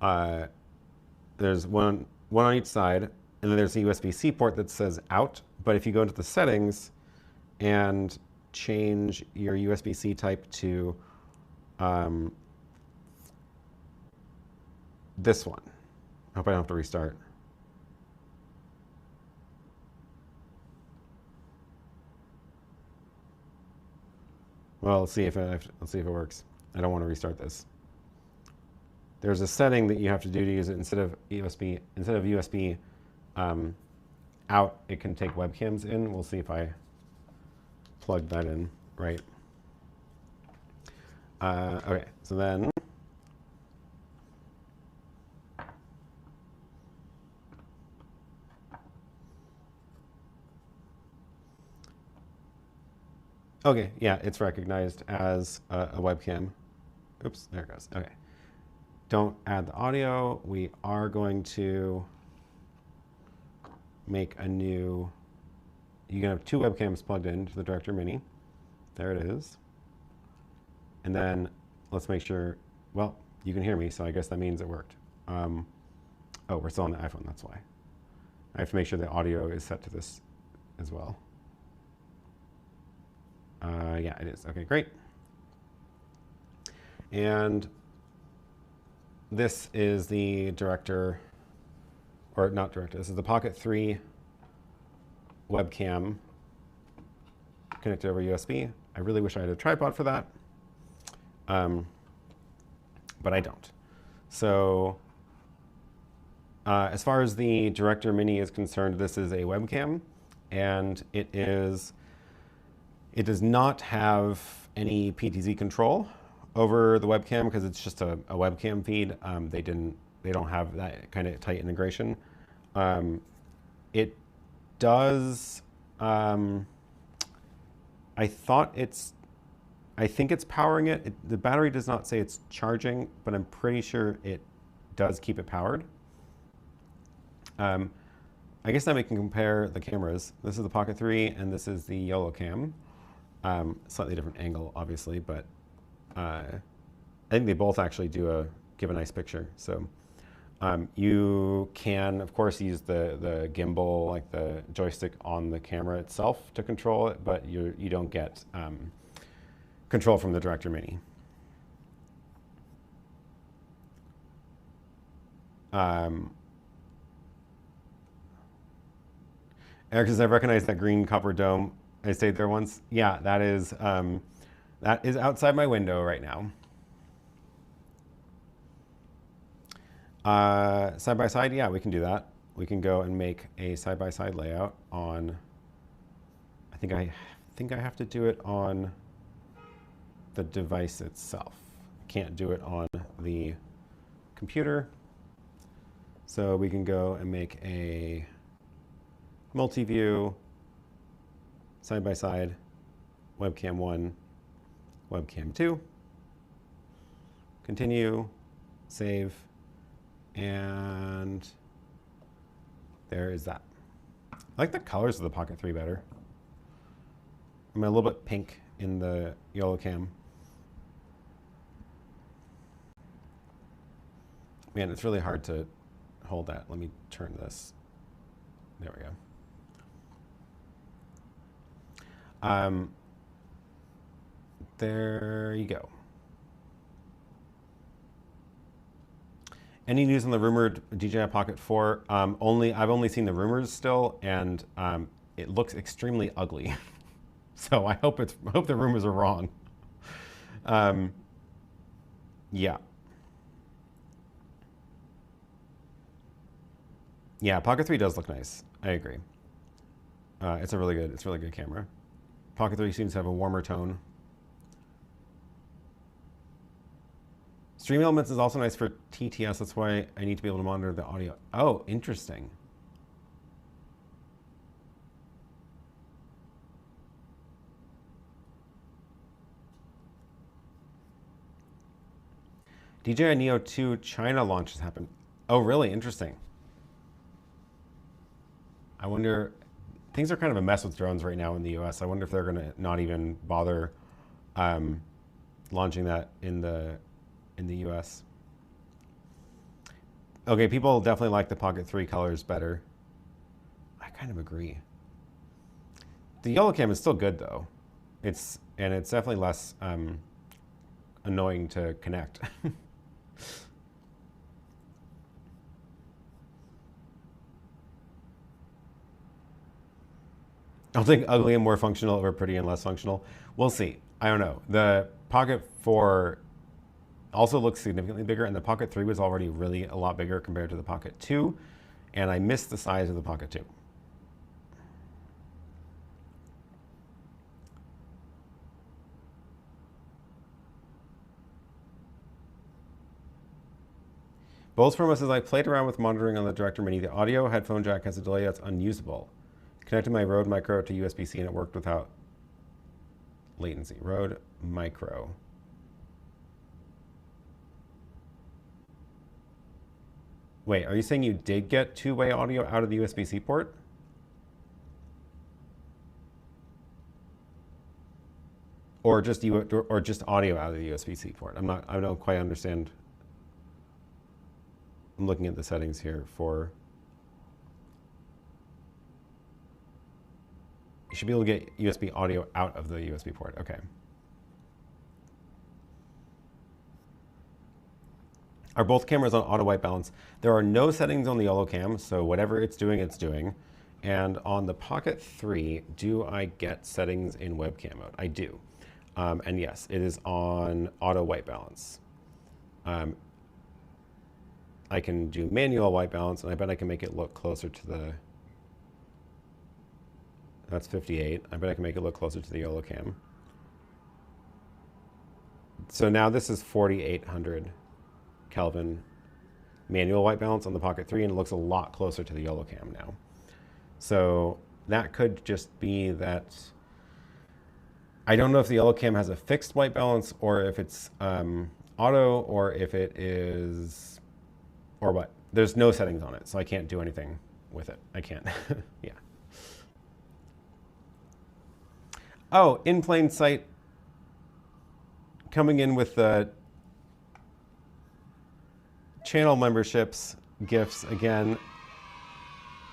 there's one on each side, and then there's a USB-C port that says out. But if you go into the settings and change your USB-C type to this one, I hope I don't have to restart. Well, let's see if it works. I don't want to restart this. There's a setting that you have to do to use it instead of USB out. It can take webcams in. We'll see if I plug that in right. Okay, so then okay, yeah, it's recognized as a webcam. Oops, there it goes. Okay. Don't add the audio. We are going to make a new, you can have two webcams plugged into the Director Mini. There it is. And then let's make sure, well, you can hear me, so I guess that means it worked. Oh, we're still on the iPhone, that's why. I have to make sure the audio is set to this as well. Yeah, it is. Okay, great. And this is the Director, or not Director, this is the Pocket 3 webcam connected over USB. I really wish I had a tripod for that, but I don't. So as far as the Director Mini is concerned, this is a webcam, and it does not have any PTZ control over the webcam because it's just a webcam feed. They don't have that kind of tight integration. It does. I think it's powering it. The battery does not say it's charging, but I'm pretty sure it does keep it powered. I guess now we can compare the cameras. This is the Pocket 3, and this is the Yolocam. Slightly different angle, obviously, but I think they both actually give a nice picture. So you can, of course, use the gimbal, like the joystick on the camera itself to control it, but you don't get control from the Director Mini. Eric says, I recognize that green copper dome. I stayed there once. Yeah, that is outside my window right now. Side by side, yeah, we can do that. We can go and make a side by side layout on. I think I have to do it on the device itself. I can't do it on the computer. So we can go and make a multi-view, side by side, webcam 1, webcam 2, continue, save, and there is that. I like the colors of the Pocket 3 better. I'm a little bit pink in the Yolocam. Man, it's really hard to hold that. Let me turn this. There we go. There you go. Any news on the rumored DJI Pocket 4? I've only seen the rumors still, and it looks extremely ugly. So I hope the rumors are wrong. Yeah. Yeah, Pocket 3 does look nice. I agree. It's a really good camera. Pocket 3 seems to have a warmer tone. Stream Elements is also nice for TTS. That's why I need to be able to monitor the audio. Oh, interesting. DJI Neo 2 China launch has happened. Oh, really? Interesting. I wonder, things are kind of a mess with drones right now in the US. I wonder if they're going to not even bother launching that in the US. Okay, people definitely like the Pocket 3 colors better. I kind of agree. The Yolocam is still good though. It's definitely less annoying to connect. I'll take ugly and more functional over pretty and less functional. We'll see. I don't know. The Pocket 4 also looks significantly bigger, and the Pocket 3 was already really a lot bigger compared to the Pocket 2, and I missed the size of the Pocket 2. Bowles from us says, I played around with monitoring on the Director Mini. The audio headphone jack has a delay that's unusable. Connected my Rode Micro to USB-C and it worked without latency. Rode Micro. Wait, are you saying you did get two-way audio out of the USB-C port? Or just audio out of the USB-C port? I don't quite understand. I'm looking at the settings here for. You should be able to get USB audio out of the USB port. Okay. Are both cameras on auto white balance? There are no settings on the Yolocam, so whatever it's doing, it's doing. And on the Pocket 3, do I get settings in webcam mode? I do. And yes, it is on auto white balance. I can do manual white balance, and I bet I can make it look closer to the. That's 58. I bet I can make it look closer to the Yolocam. So now this is 4,800 Kelvin manual white balance on the Pocket 3, and it looks a lot closer to the Yolocam now. So that could just be that. I don't know if the Yolocam has a fixed white balance or if it's auto or if it is, or what. There's no settings on it, so I can't do anything with it. I can't. Yeah. Oh, in plain sight, coming in with the channel memberships, gifts again.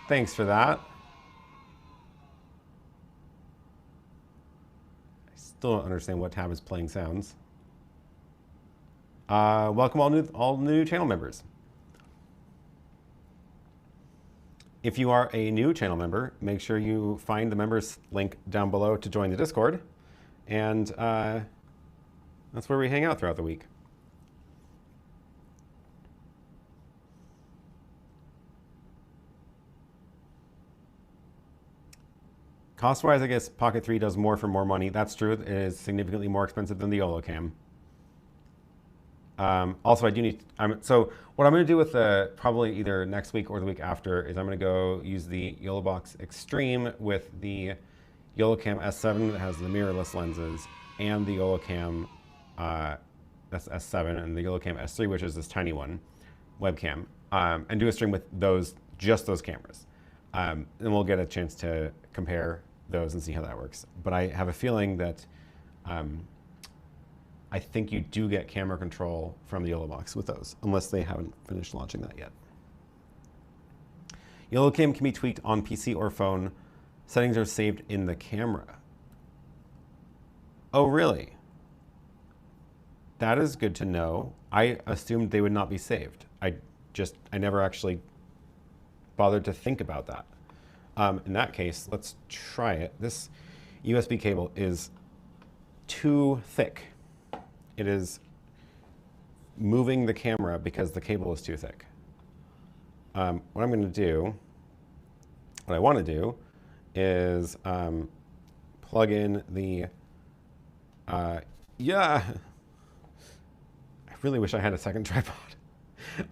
Thanks for that. I still don't understand what tab is playing sounds. Welcome all new channel members. If you are a new channel member, make sure you find the members link down below to join the Discord. And that's where we hang out throughout the week. Cost-wise, I guess Pocket 3 does more for more money. That's true. It is significantly more expensive than the Yolocam. Also, I do need. So what I'm going to do with the probably either next week or the week after is I'm going to go use the YoloBox Extreme with the Yolocam S7 that has the mirrorless lenses, and the Yolocam that's S7 and the Yolocam S3, which is this tiny one, webcam, and do a stream with just those cameras, and we'll get a chance to compare those and see how that works. But I have a feeling that. I think you do get camera control from the YoloBox with those, unless they haven't finished launching that yet. Yolocam can be tweaked on PC or phone. Settings are saved in the camera. Oh, really? That is good to know. I assumed they would not be saved. I never actually bothered to think about that. In that case, let's try it. This USB cable is too thick. It is moving the camera because the cable is too thick. What I'm going to do, what I want to do is plug in the, yeah, I really wish I had a second tripod.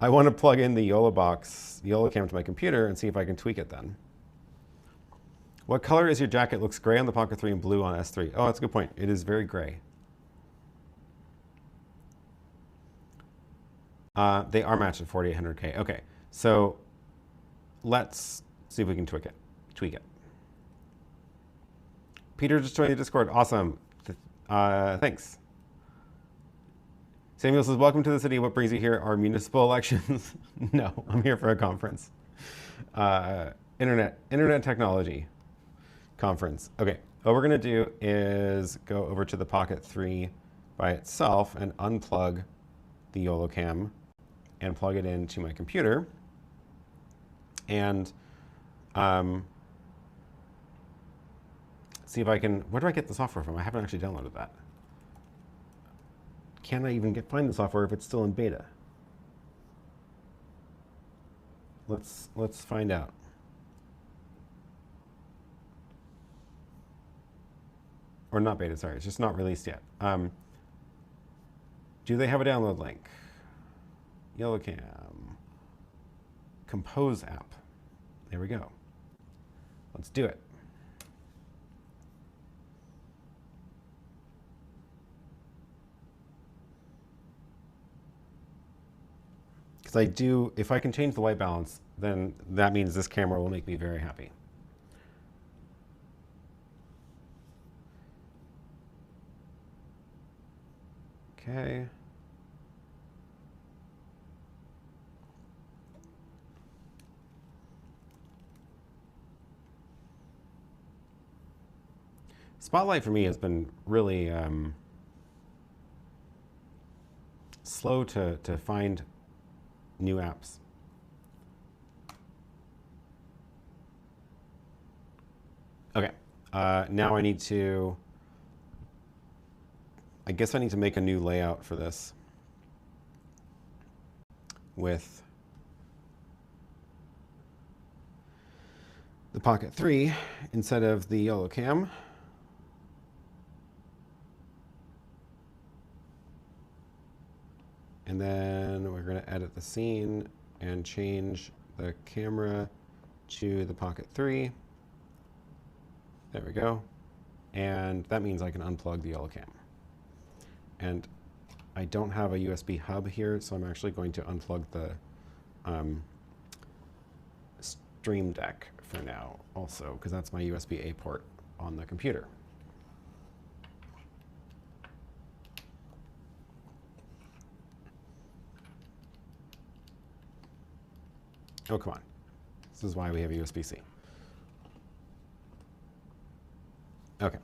I want to plug in the YoloBox, the Yolocam to my computer and see if I can tweak it then. What color is your jacket? It looks gray on the Pocket 3 and blue on S3. Oh, that's a good point. It is very gray. They are matched at 4800K. Okay, so let's see if we can tweak it. Peter just joined the Discord. Awesome. Thanks. Samuel says, welcome to the city. What brings you here? Are municipal elections? No, I'm here for a conference. Internet technology conference. Okay, what we're gonna do is go over to the Pocket 3 by itself and unplug the Yolocam and plug it into my computer. And see if I can, where do I get the software from? I haven't actually downloaded that. Can I even find the software if it's still in beta? Let's find out. Or not beta, sorry, it's just not released yet. Do they have a download link? Yolocam. Compose app. There we go. Let's do it. Because if I can change the white balance, then that means this camera will make me very happy. Okay. Spotlight for me has been really slow to find new apps. Okay, now I guess I need to make a new layout for this with the Pocket 3 instead of the Yolocam. And then we're going to edit the scene and change the camera to the Pocket 3. There we go. And that means I can unplug the Yolocam. And I don't have a USB hub here, so I'm actually going to unplug the Stream Deck for now also, because that's my USB-A port on the computer. Oh, come on. This is why we have USB-C. Okay.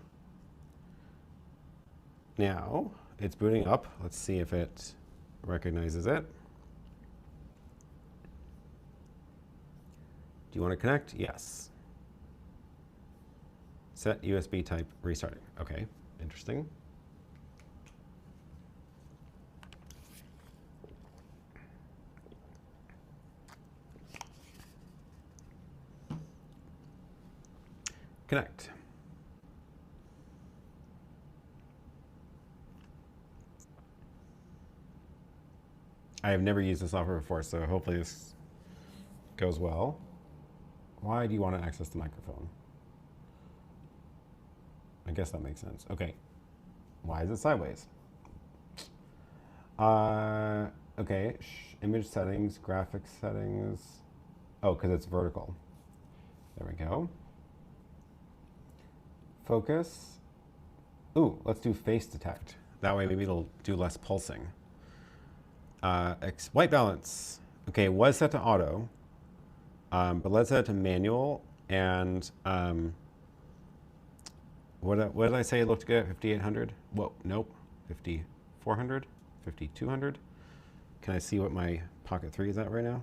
Now, it's booting up. Let's see if it recognizes it. Do you want to connect? Yes. Set USB type restarting. Okay, interesting. Connect. I have never used this software before, so hopefully this goes well. Why do you want to access the microphone? I guess that makes sense. Okay. Why is it sideways? Okay. Image settings, graphics settings. Oh, because it's vertical. There we go. Focus. Ooh, let's do face detect. That way maybe it'll do less pulsing. White balance. Okay, it was set to auto, but let's set it to manual. And what did I say it looked good at 5800? Whoa, nope. 5400, 5200. Can I see what my Pocket 3 is at right now?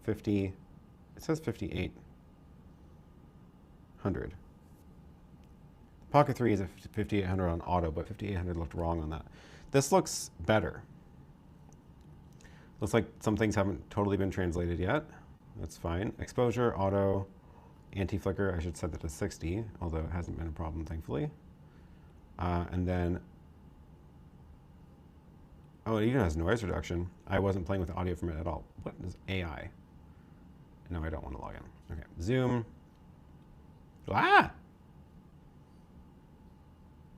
50. It says 5800. Pocket 3 is at 5800 on auto, but 5800 looked wrong on that. This looks better. Looks like some things haven't totally been translated yet. That's fine. Exposure, auto, anti-flicker, I should set that to 60, although it hasn't been a problem, thankfully. And then, oh, it even has noise reduction. I wasn't playing with the audio from it at all. What is AI? No, I don't want to log in. Okay, zoom. Ah!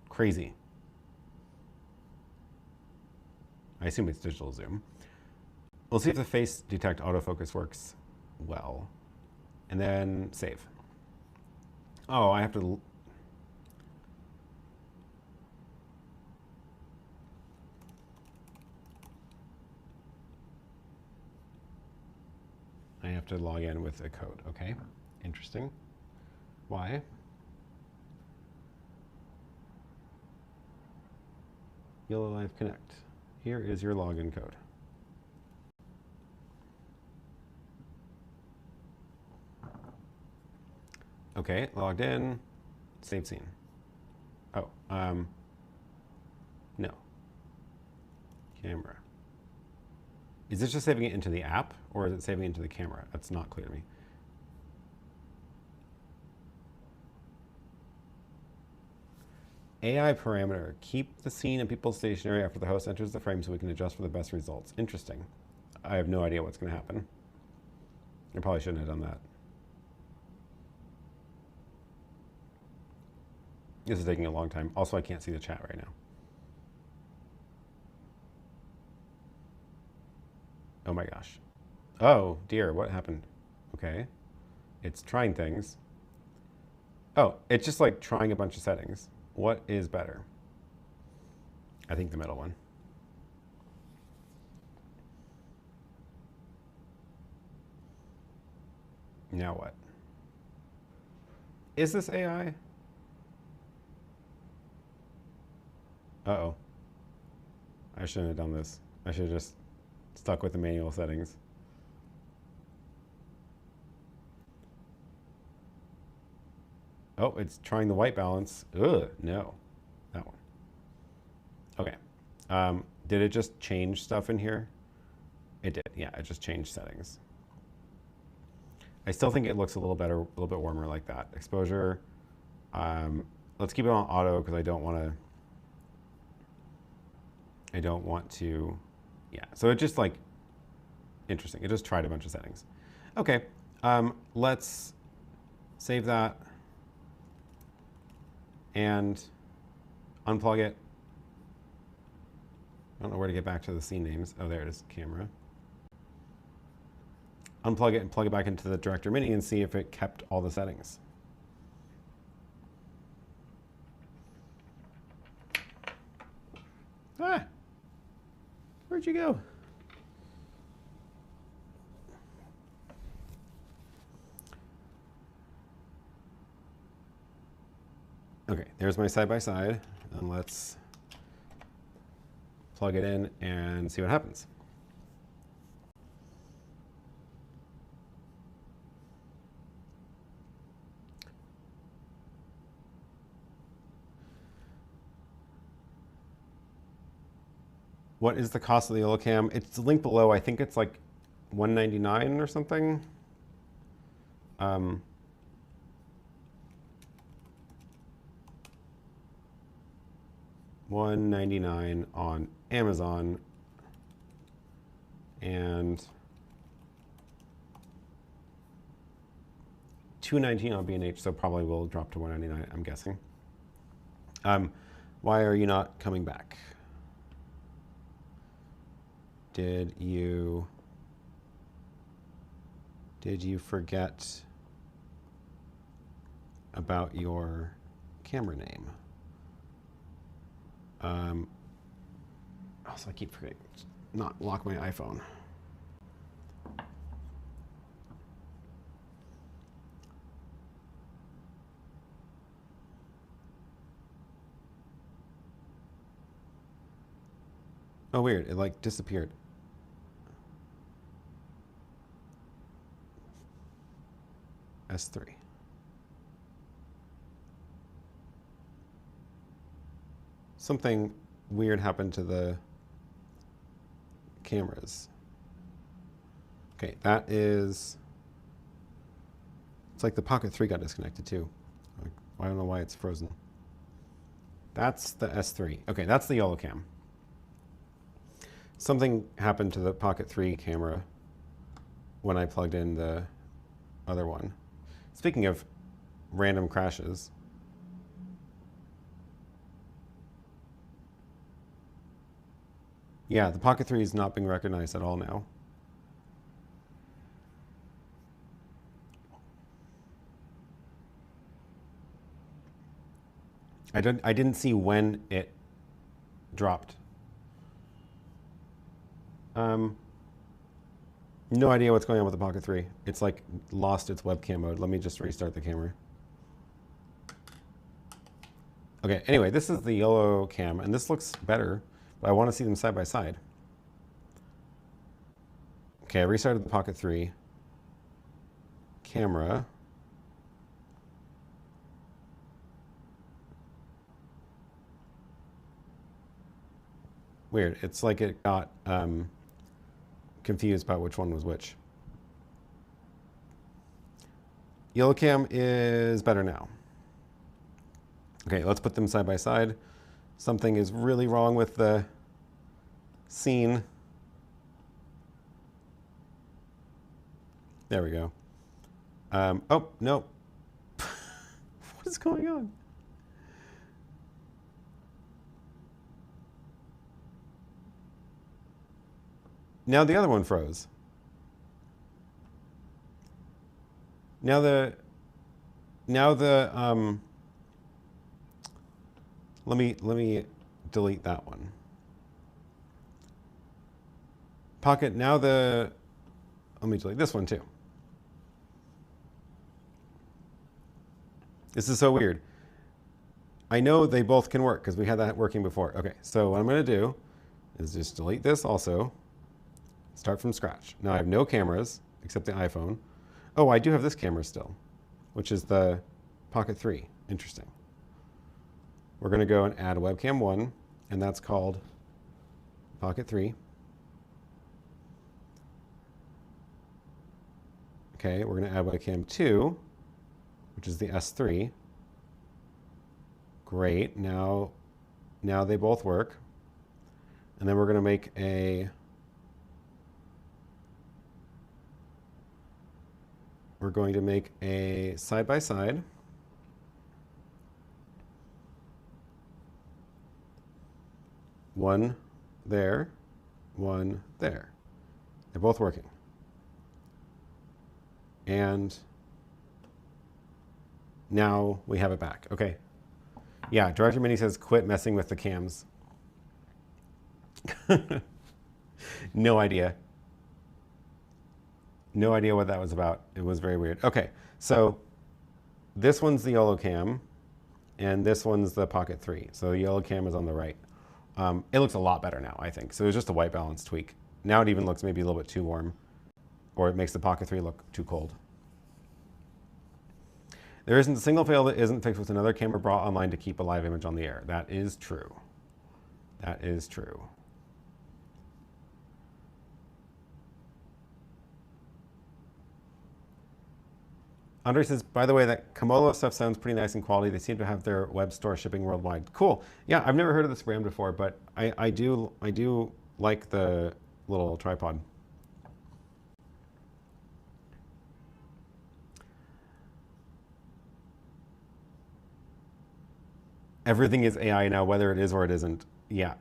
Crazy. I assume it's digital zoom. We'll see if the face detect autofocus works well. And then save. Oh, I have to have to log in with a code. Okay, interesting. Why? YoloLive Connect. Here is your login code. Okay, logged in, save scene. Oh, no. Camera. Is this just saving it into the app, or is it saving it into the camera? That's not clear to me. AI parameter. Keep the scene and people stationary after the host enters the frame so we can adjust for the best results. Interesting. I have no idea what's going to happen. I probably shouldn't have done that. This is taking a long time. Also, I can't see the chat right now. Oh my gosh. Oh dear, what happened? Okay. It's trying things. Oh, it's just like trying a bunch of settings. What is better? I think the middle one. Now what? Is this AI? Uh-oh. I shouldn't have done this. I should have just stuck with the manual settings. Oh, it's trying the white balance. Ugh, no. That one. Okay. Did it just change stuff in here? It did, yeah, it just changed settings. I still think it looks a little better, a little bit warmer like that. Exposure, let's keep it on auto because I don't want to, yeah. So it just like, interesting. It just tried a bunch of settings. Okay, let's save that and unplug it. I don't know where to get back to the scene names. Oh, there it is, camera. Unplug it and plug it back into the Director Mini and see if it kept all the settings. Ah, where'd you go? Okay, there's my side-by-side, and let's plug it in and see what happens. What is the cost of the Yolocam? It's linked below. I think it's like $199 or something. $199 on Amazon, and $219 on B&H, so probably will drop to $199, I'm guessing. Why are you not coming back? Did you forget about your camera name? Also, I keep forgetting to not lock my iPhone. Oh, weird. It like disappeared. S3. Something weird happened to the cameras. Okay, that is, it's like the Pocket 3 got disconnected too. I don't know why it's frozen. That's the S3. Okay, that's the Yolocam. Something happened to the Pocket 3 camera when I plugged in the other one. Speaking of random crashes, yeah, the Pocket 3 is not being recognized at all now. I didn't see when it dropped. No idea what's going on with the Pocket 3. It's like lost its webcam mode. Let me just restart the camera. Okay, anyway, this is the Yolocam, and this looks better, but I want to see them side by side. Okay, I restarted the Pocket 3. Camera. Weird. It's like it got confused about which one was which. Yolocam is better now. Okay, let's put them side by side. Something is really wrong with the scene. There we go. Oh, no. What is going on? Now the other one froze. Now the let me delete that one. Pocket, now let me delete this one too. This is so weird. I know they both can work because we had that working before. Okay, so what I'm gonna do is just delete this also. Start from scratch. Now I have no cameras except the iPhone. Oh, I do have this camera still, which is the Pocket 3. Interesting. We're going to go and add webcam 1, and that's called Pocket 3. Okay, we're going to add webcam 2, which is the S3. Great. Now they both work. And then we're going to make a side-by-side. One there, one there. They're both working. And now we have it back. Okay. Yeah, Director Mini says quit messing with the cams. No idea. No idea what that was about. It was very weird. Okay, so this one's the Yolocam, and this one's the Pocket 3. So the Yolocam is on the right. It looks a lot better now, I think. So it was just a white balance tweak. Now it even looks maybe a little bit too warm, or it makes the Pocket 3 look too cold. There isn't a single fail that isn't fixed with another camera brought online to keep a live image on the air. That is true. That is true. Andre says, by the way, that Kamolo stuff sounds pretty nice in quality. They seem to have their web store shipping worldwide. Cool. Yeah, I've never heard of this brand before, but I do like the little tripod. Everything is AI now, whether it is or it isn't. Yeah.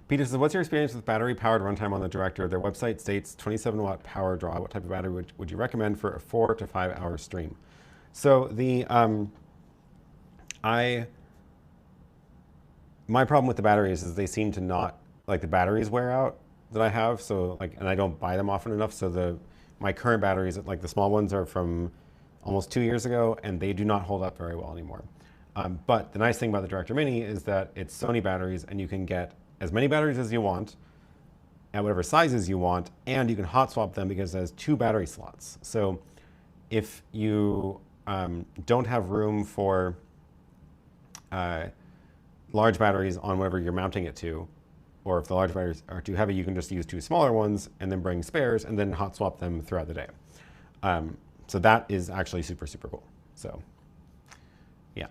Peter says, what's your experience with battery-powered runtime on the Director? Their website states 27-watt power draw. What type of battery would you recommend for a 4 to 5 hour stream? So the my problem with the batteries is they seem to not, like the batteries wear out that I have. So like, and I don't buy them often enough. So my current batteries, like the small ones, are from almost 2 years ago, and they do not hold up very well anymore. But the nice thing about the Director Mini is that it's Sony batteries, and you can get as many batteries as you want at whatever sizes you want, and you can hot swap them because it has 2 battery slots. So if you don't have room for large batteries on whatever you're mounting it to, or if the large batteries are too heavy, you can just use 2 smaller ones and then bring spares and then hot swap them throughout the day. So that is actually super, super cool. So yeah.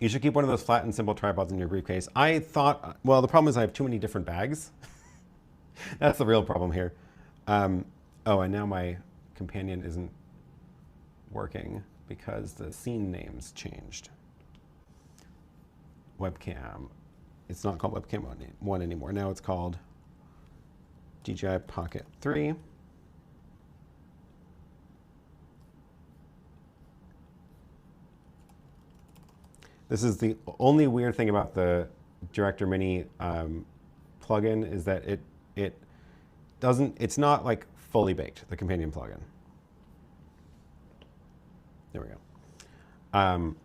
You should keep one of those flat and simple tripods in your briefcase. I thought, well, the problem is I have too many different bags. That's the real problem here. Oh, and now my companion isn't working because the scene names changed. Webcam. It's not called Webcam 1 anymore. Now it's called DJI Pocket 3. This is the only weird thing about the Director Mini plugin is that it doesn't, it's not like fully baked, the companion plugin. There we go. Am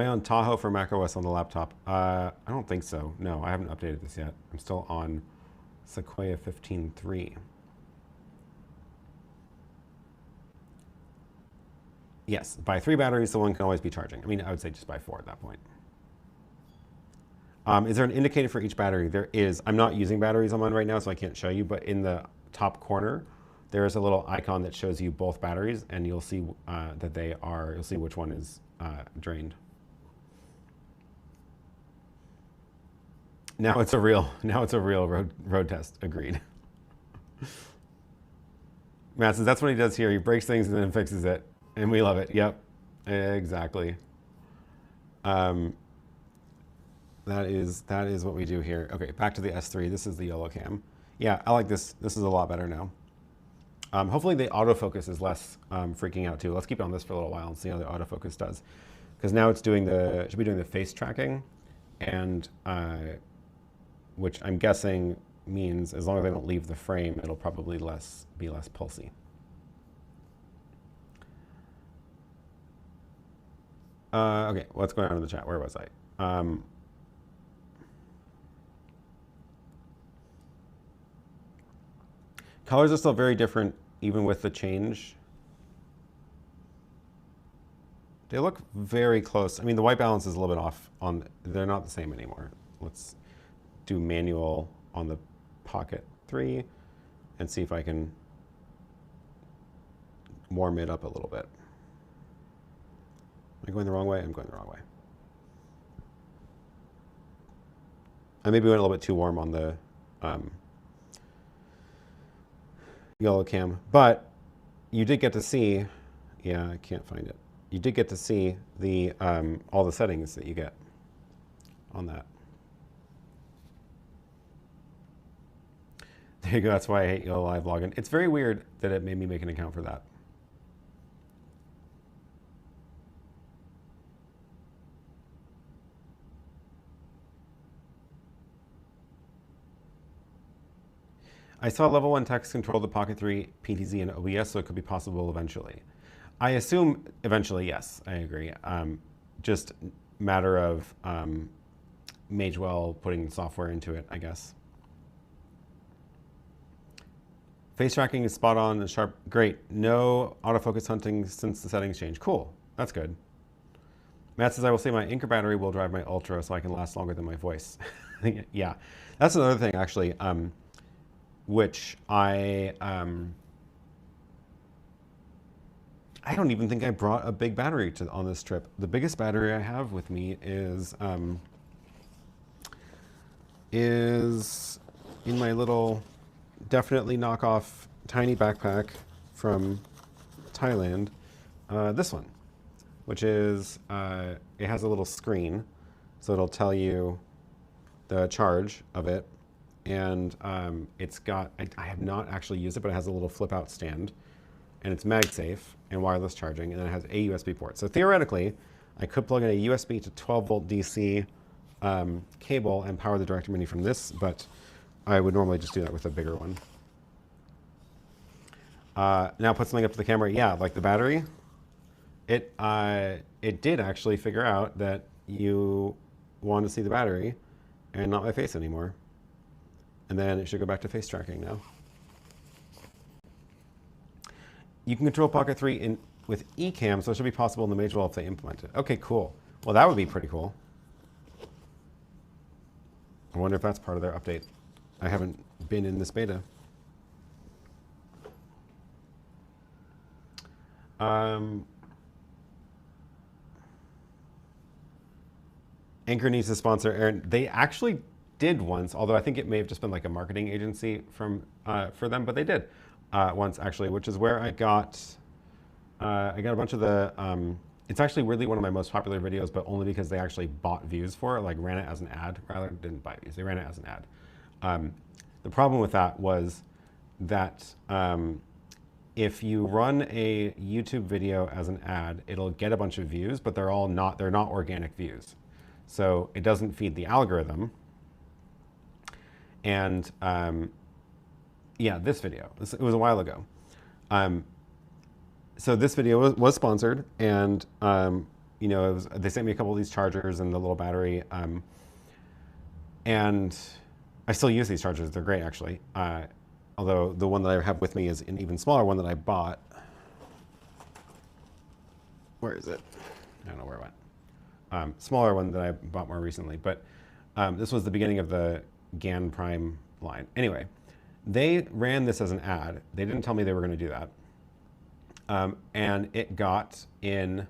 I on Tahoe for macOS on the laptop? I don't think so. No, I haven't updated this yet. I'm still on Sequoia 15.3. Yes, buy 3 batteries so one can always be charging. I mean, I would say just buy 4 at that point. Is there an indicator for each battery? There is. I'm not using batteries on mine right now, so I can't show you, but in the top corner, there is a little icon that shows you both batteries, and you'll see that they are, you'll see which one is drained. Now it's a real road test. Agreed. Matt says that's what he does here. He breaks things and then fixes it, and we love it. Yep, exactly. That is what we do here. Okay, back to the S3. This is the Yolocam. Yeah, I like this. This is a lot better now. Hopefully the autofocus is less freaking out too. Let's keep it on this for a little while and see how the autofocus does, because now it's doing the should be doing the face tracking, and which I'm guessing means as long as I don't leave the frame, it'll probably be less pulsy. Okay, what's going on in the chat? Where was I? Colors are still very different even with the change. They look very close. I mean, the white balance is a little bit off they're not the same anymore. Let's do manual on the Pocket 3 and see if I can warm it up a little bit. Am I going the wrong way? I'm going the wrong way. I maybe went a little bit too warm on the Yolocam, but you did get to see, yeah, I can't find it. You did get to see the all the settings that you get on that. There you go. That's why I hate YoloLive login. It's very weird that it made me make an account for that. I saw level 1 text control the Pocket 3 PTZ and OBS, so it could be possible eventually. I assume eventually, yes, I agree. Just matter of Magewell putting software into it, I guess. Face tracking is spot on and sharp. Great. No autofocus hunting since the settings changed. Cool. That's good. Matt says, I will say my Anker battery will drive my Ultra so I can last longer than my voice. Yeah. That's another thing, actually, which I don't even think I brought a big battery on this trip. The biggest battery I have with me is in my little, definitely knockoff tiny backpack from Thailand. This one, which is, it has a little screen, so it'll tell you the charge of it. And it's got, I have not actually used it, but it has a little flip out stand, and it's Magsafe and wireless charging, and then it has a USB port. So theoretically, I could plug in a USB to 12 volt DC cable and power the Director Mini from this, but I would normally just do that with a bigger one. Now put something up to the camera. Yeah, like the battery, it did actually figure out that you want to see the battery and not my face anymore. And then it should go back to face tracking now. You can control Pocket 3 with eCam, so it should be possible in the Magewell if they implement it. Okay, cool. Well, that would be pretty cool. I wonder if that's part of their update. I haven't been in this beta. Anker needs to sponsor Aaron. They actually did once, although I think it may have just been like a marketing agency for them, but they did once actually, which is where I got a bunch of the, it's actually weirdly one of my most popular videos, but only because they actually bought views for it, like ran it as an ad, rather didn't buy views, they ran it as an ad. The problem with that was that if you run a YouTube video as an ad, it'll get a bunch of views, but they're not organic views. So it doesn't feed the algorithm. And yeah, this video, it was a while ago. So this video was sponsored, and you know, they sent me a couple of these chargers and the little battery, and I still use these chargers. They're great, actually. Although the one that I have with me is an even smaller one that I bought. Where is it? I don't know where it went. Smaller one that I bought more recently, but this was the beginning of the GAN Prime line. Anyway, they ran this as an ad. They didn't tell me they were going to do that. And it got, in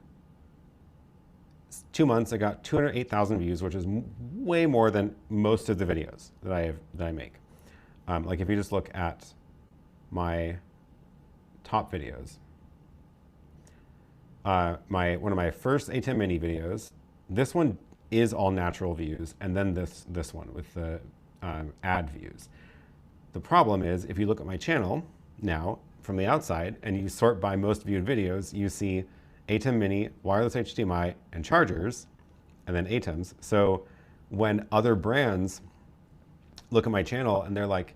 2 months, it got 208,000 views, which is way more than most of the videos that I make. Like if you just look at my top videos, one of my first ATEM Mini videos, this one is all natural views, and then this one with the ad views. The problem is, if you look at my channel now from the outside and you sort by most viewed videos, you see ATEM Mini, wireless HDMI, and chargers, and then ATEMs. So when other brands look at my channel and they're like,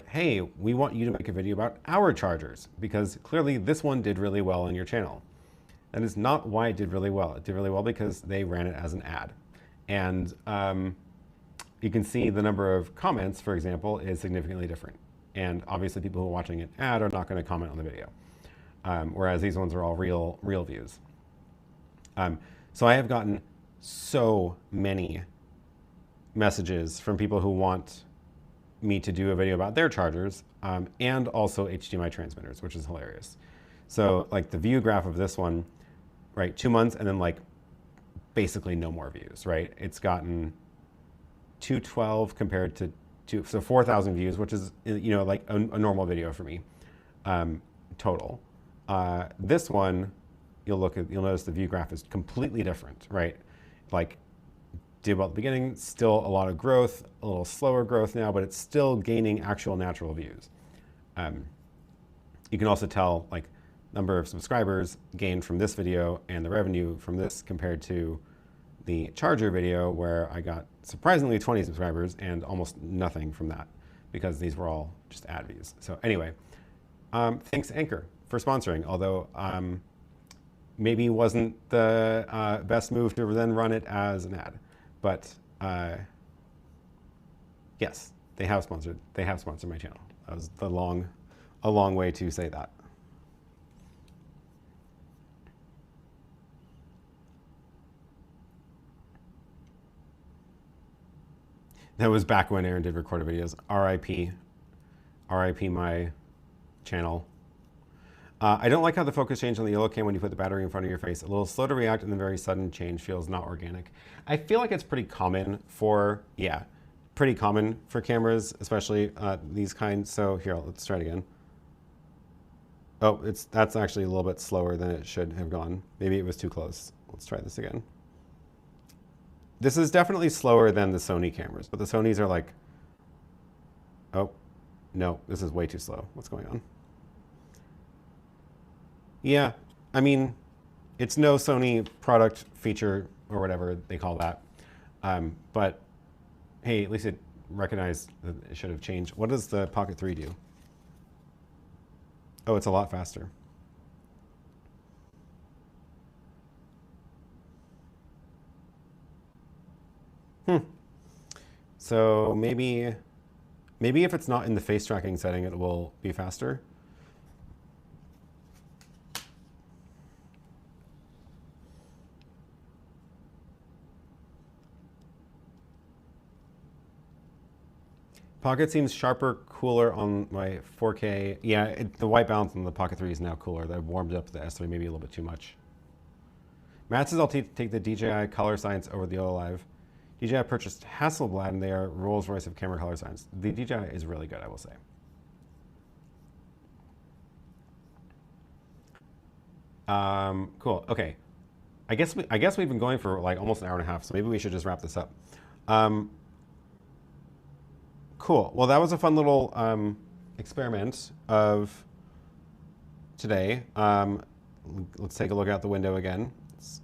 hey, we want you to make a video about our chargers, because clearly this one did really well on your channel. That is not why it did really well. It did really well because they ran it as an ad. And you can see the number of comments, for example, is significantly different. And obviously people who are watching an ad are not going to comment on the video. Whereas these ones are all real views. So I have gotten so many messages from people who want me to do a video about their chargers, and also HDMI transmitters, which is hilarious. So like the view graph of this one, right, 2 months, and then like basically no more views, right? It's gotten 212 compared to so 4,000 views, which is, you know, like a normal video for me, total. This one, you'll notice the view graph is completely different, right? Like, did well at the beginning, still a lot of growth, a little slower growth now, but it's still gaining actual natural views. You can also tell like number of subscribers gained from this video and the revenue from this compared to the charger video, where I got surprisingly 20 subscribers and almost nothing from that, because these were all just ad views. So anyway, thanks Anker for sponsoring, although maybe wasn't the best move to then run it as an ad. But yes, they have sponsored my channel. That was a long way to say that. That was back when Aaron did recorded videos. RIP my channel. I don't like how the focus changed on the Yolocam when you put the battery in front of your face. A little slow to react, and the very sudden change feels not organic. I feel like it's pretty common for cameras, especially these kinds. So here, let's try it again. Oh, that's actually a little bit slower than it should have gone. Maybe it was too close. Let's try this again. This is definitely slower than the Sony cameras, but the Sonys are like, oh, no, this is way too slow. What's going on? Yeah, I mean, it's no Sony product feature or whatever they call that. But hey, at least it recognized that it should have changed. What does the Pocket 3 do? Oh, it's a lot faster. So maybe if it's not in the face tracking setting, it will be faster. Pocket seems sharper, cooler on my 4K. Yeah, the white balance on the Pocket 3 is now cooler. They've warmed up the S3 maybe a little bit too much. Matt says I'll take the DJI Color Science over the YoloLive. DJI purchased Hasselblad, and they are Rolls-Royce of camera color science. The DJI is really good, I will say. Cool. Okay. I guess we've been going for like almost an hour and a half, so maybe we should just wrap this up. Cool. Well, that was a fun little experiment of today. Let's take a look out the window again. It's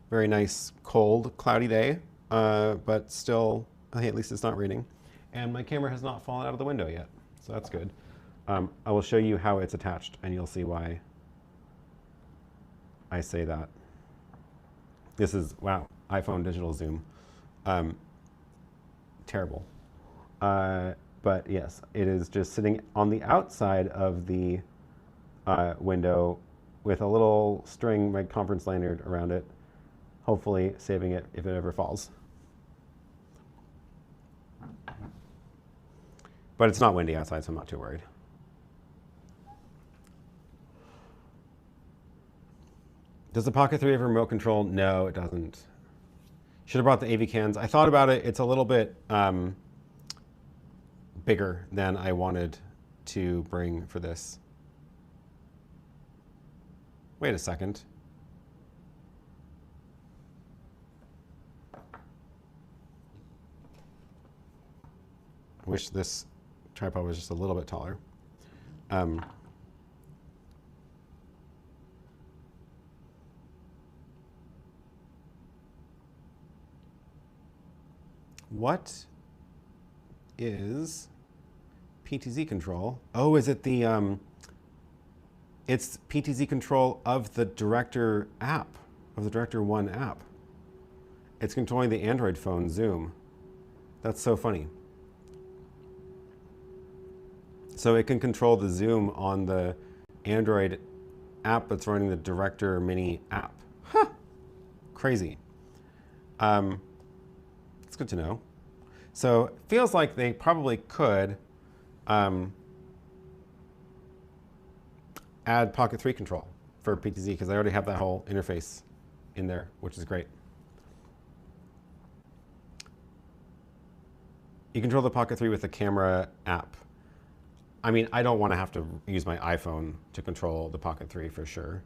a very nice, cold, cloudy day, but still, hey, at least it's not raining. And my camera has not fallen out of the window yet, so that's good. I will show you how it's attached, and you'll see why I say that. This is, wow, iPhone digital zoom. Terrible. But yes, it is just sitting on the outside of the window with a little string, my conference lanyard around it, hopefully saving it if it ever falls. But it's not windy outside, so I'm not too worried. Does the Pocket 3 have remote control? No, it doesn't. Should have brought the AV cans. I thought about it. It's a little bit bigger than I wanted to bring for this. Wait a second. I wish this tripod was just a little bit taller. What is PTZ control? Oh, is it the, it's PTZ control of the Director app, of the Director One app. It's controlling the Android phone Zoom. That's so funny. So it can control the zoom on the Android app that's running the Director Mini app. Huh, crazy. It's good to know. So it feels like they probably could add Pocket 3 control for PTZ because I already have that whole interface in there, which is great. You control the Pocket 3 with the camera app. I mean, I don't want to have to use my iPhone to control the Pocket 3 for sure.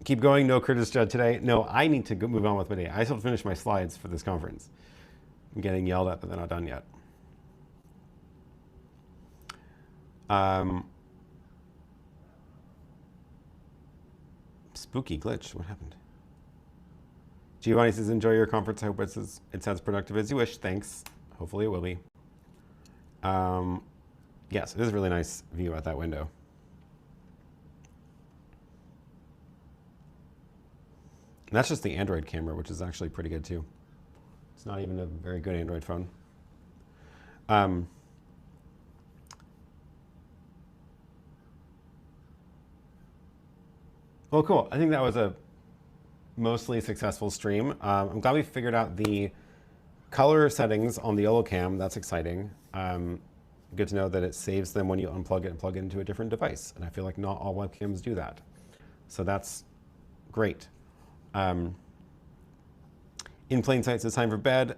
Keep going, no Curtis Judd today. No, I need to move on with my day. I still have to finish my slides for this conference. I'm getting yelled at that they're not done yet. Spooky glitch, what happened? Giovanni says, enjoy your conference. I hope it's as productive as you wish. Thanks. Hopefully it will be. Yes, it is a really nice view out that window. And that's just the Android camera, which is actually pretty good too. It's not even a very good Android phone. Well, cool. I think that was a mostly successful stream. I'm glad we figured out the color settings on the Yolocam. That's exciting. Good to know that it saves them when you unplug it and plug it into a different device. And I feel like not all webcams do that. So that's great. In plain sight, it's time for bed.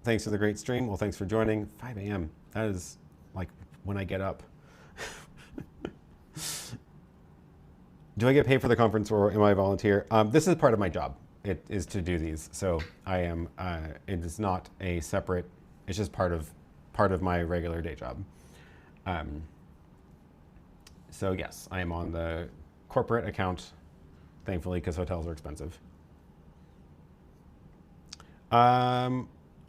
Thanks for the great stream. Well, thanks for joining. 5 a.m. That is like when I get up. Do I get paid for the conference or am I a volunteer? This is part of my job. It is to do these. So I am, it is not a separate, it's just part of my regular day job. So yes, I am on the corporate account, thankfully, because hotels are expensive.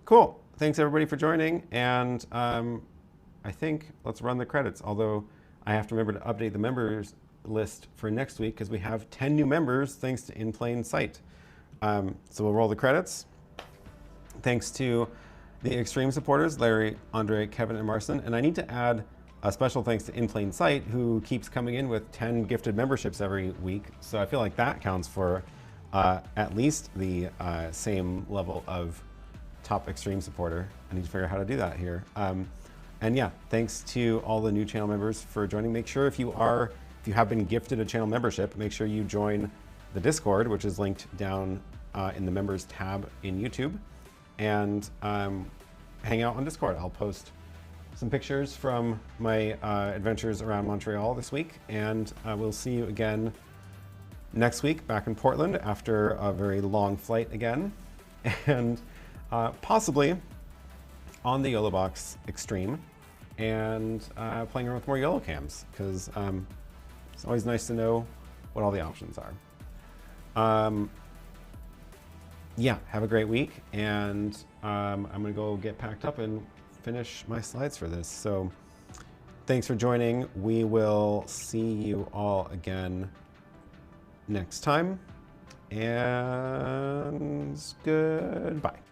Cool. Thanks everybody for joining. And I think let's run the credits. Although I have to remember to update the members list for next week because we have 10 new members thanks to In Plain Sight. So we'll roll the credits. Thanks to the Extreme supporters, Larry, Andre, Kevin, and Marcin. And I need to add a special thanks to In Plain Sight, who keeps coming in with 10 gifted memberships every week. So I feel like that counts for at least the same level of top Extreme supporter. I need to figure out how to do that here. And yeah, thanks to all the new channel members for joining. Make sure if you have been gifted a channel membership, make sure you join the Discord, which is linked down in the members tab in YouTube, and hang out on Discord. I'll post some pictures from my adventures around Montreal this week, and we'll see you again next week back in Portland after a very long flight again, and possibly on the YoloBox Extreme, and playing around with more Yolocams, because it's always nice to know what all the options are. Yeah, have a great week, and I'm gonna go get packed up and finish my slides for this. So thanks for joining. We will see you all again next time, and goodbye.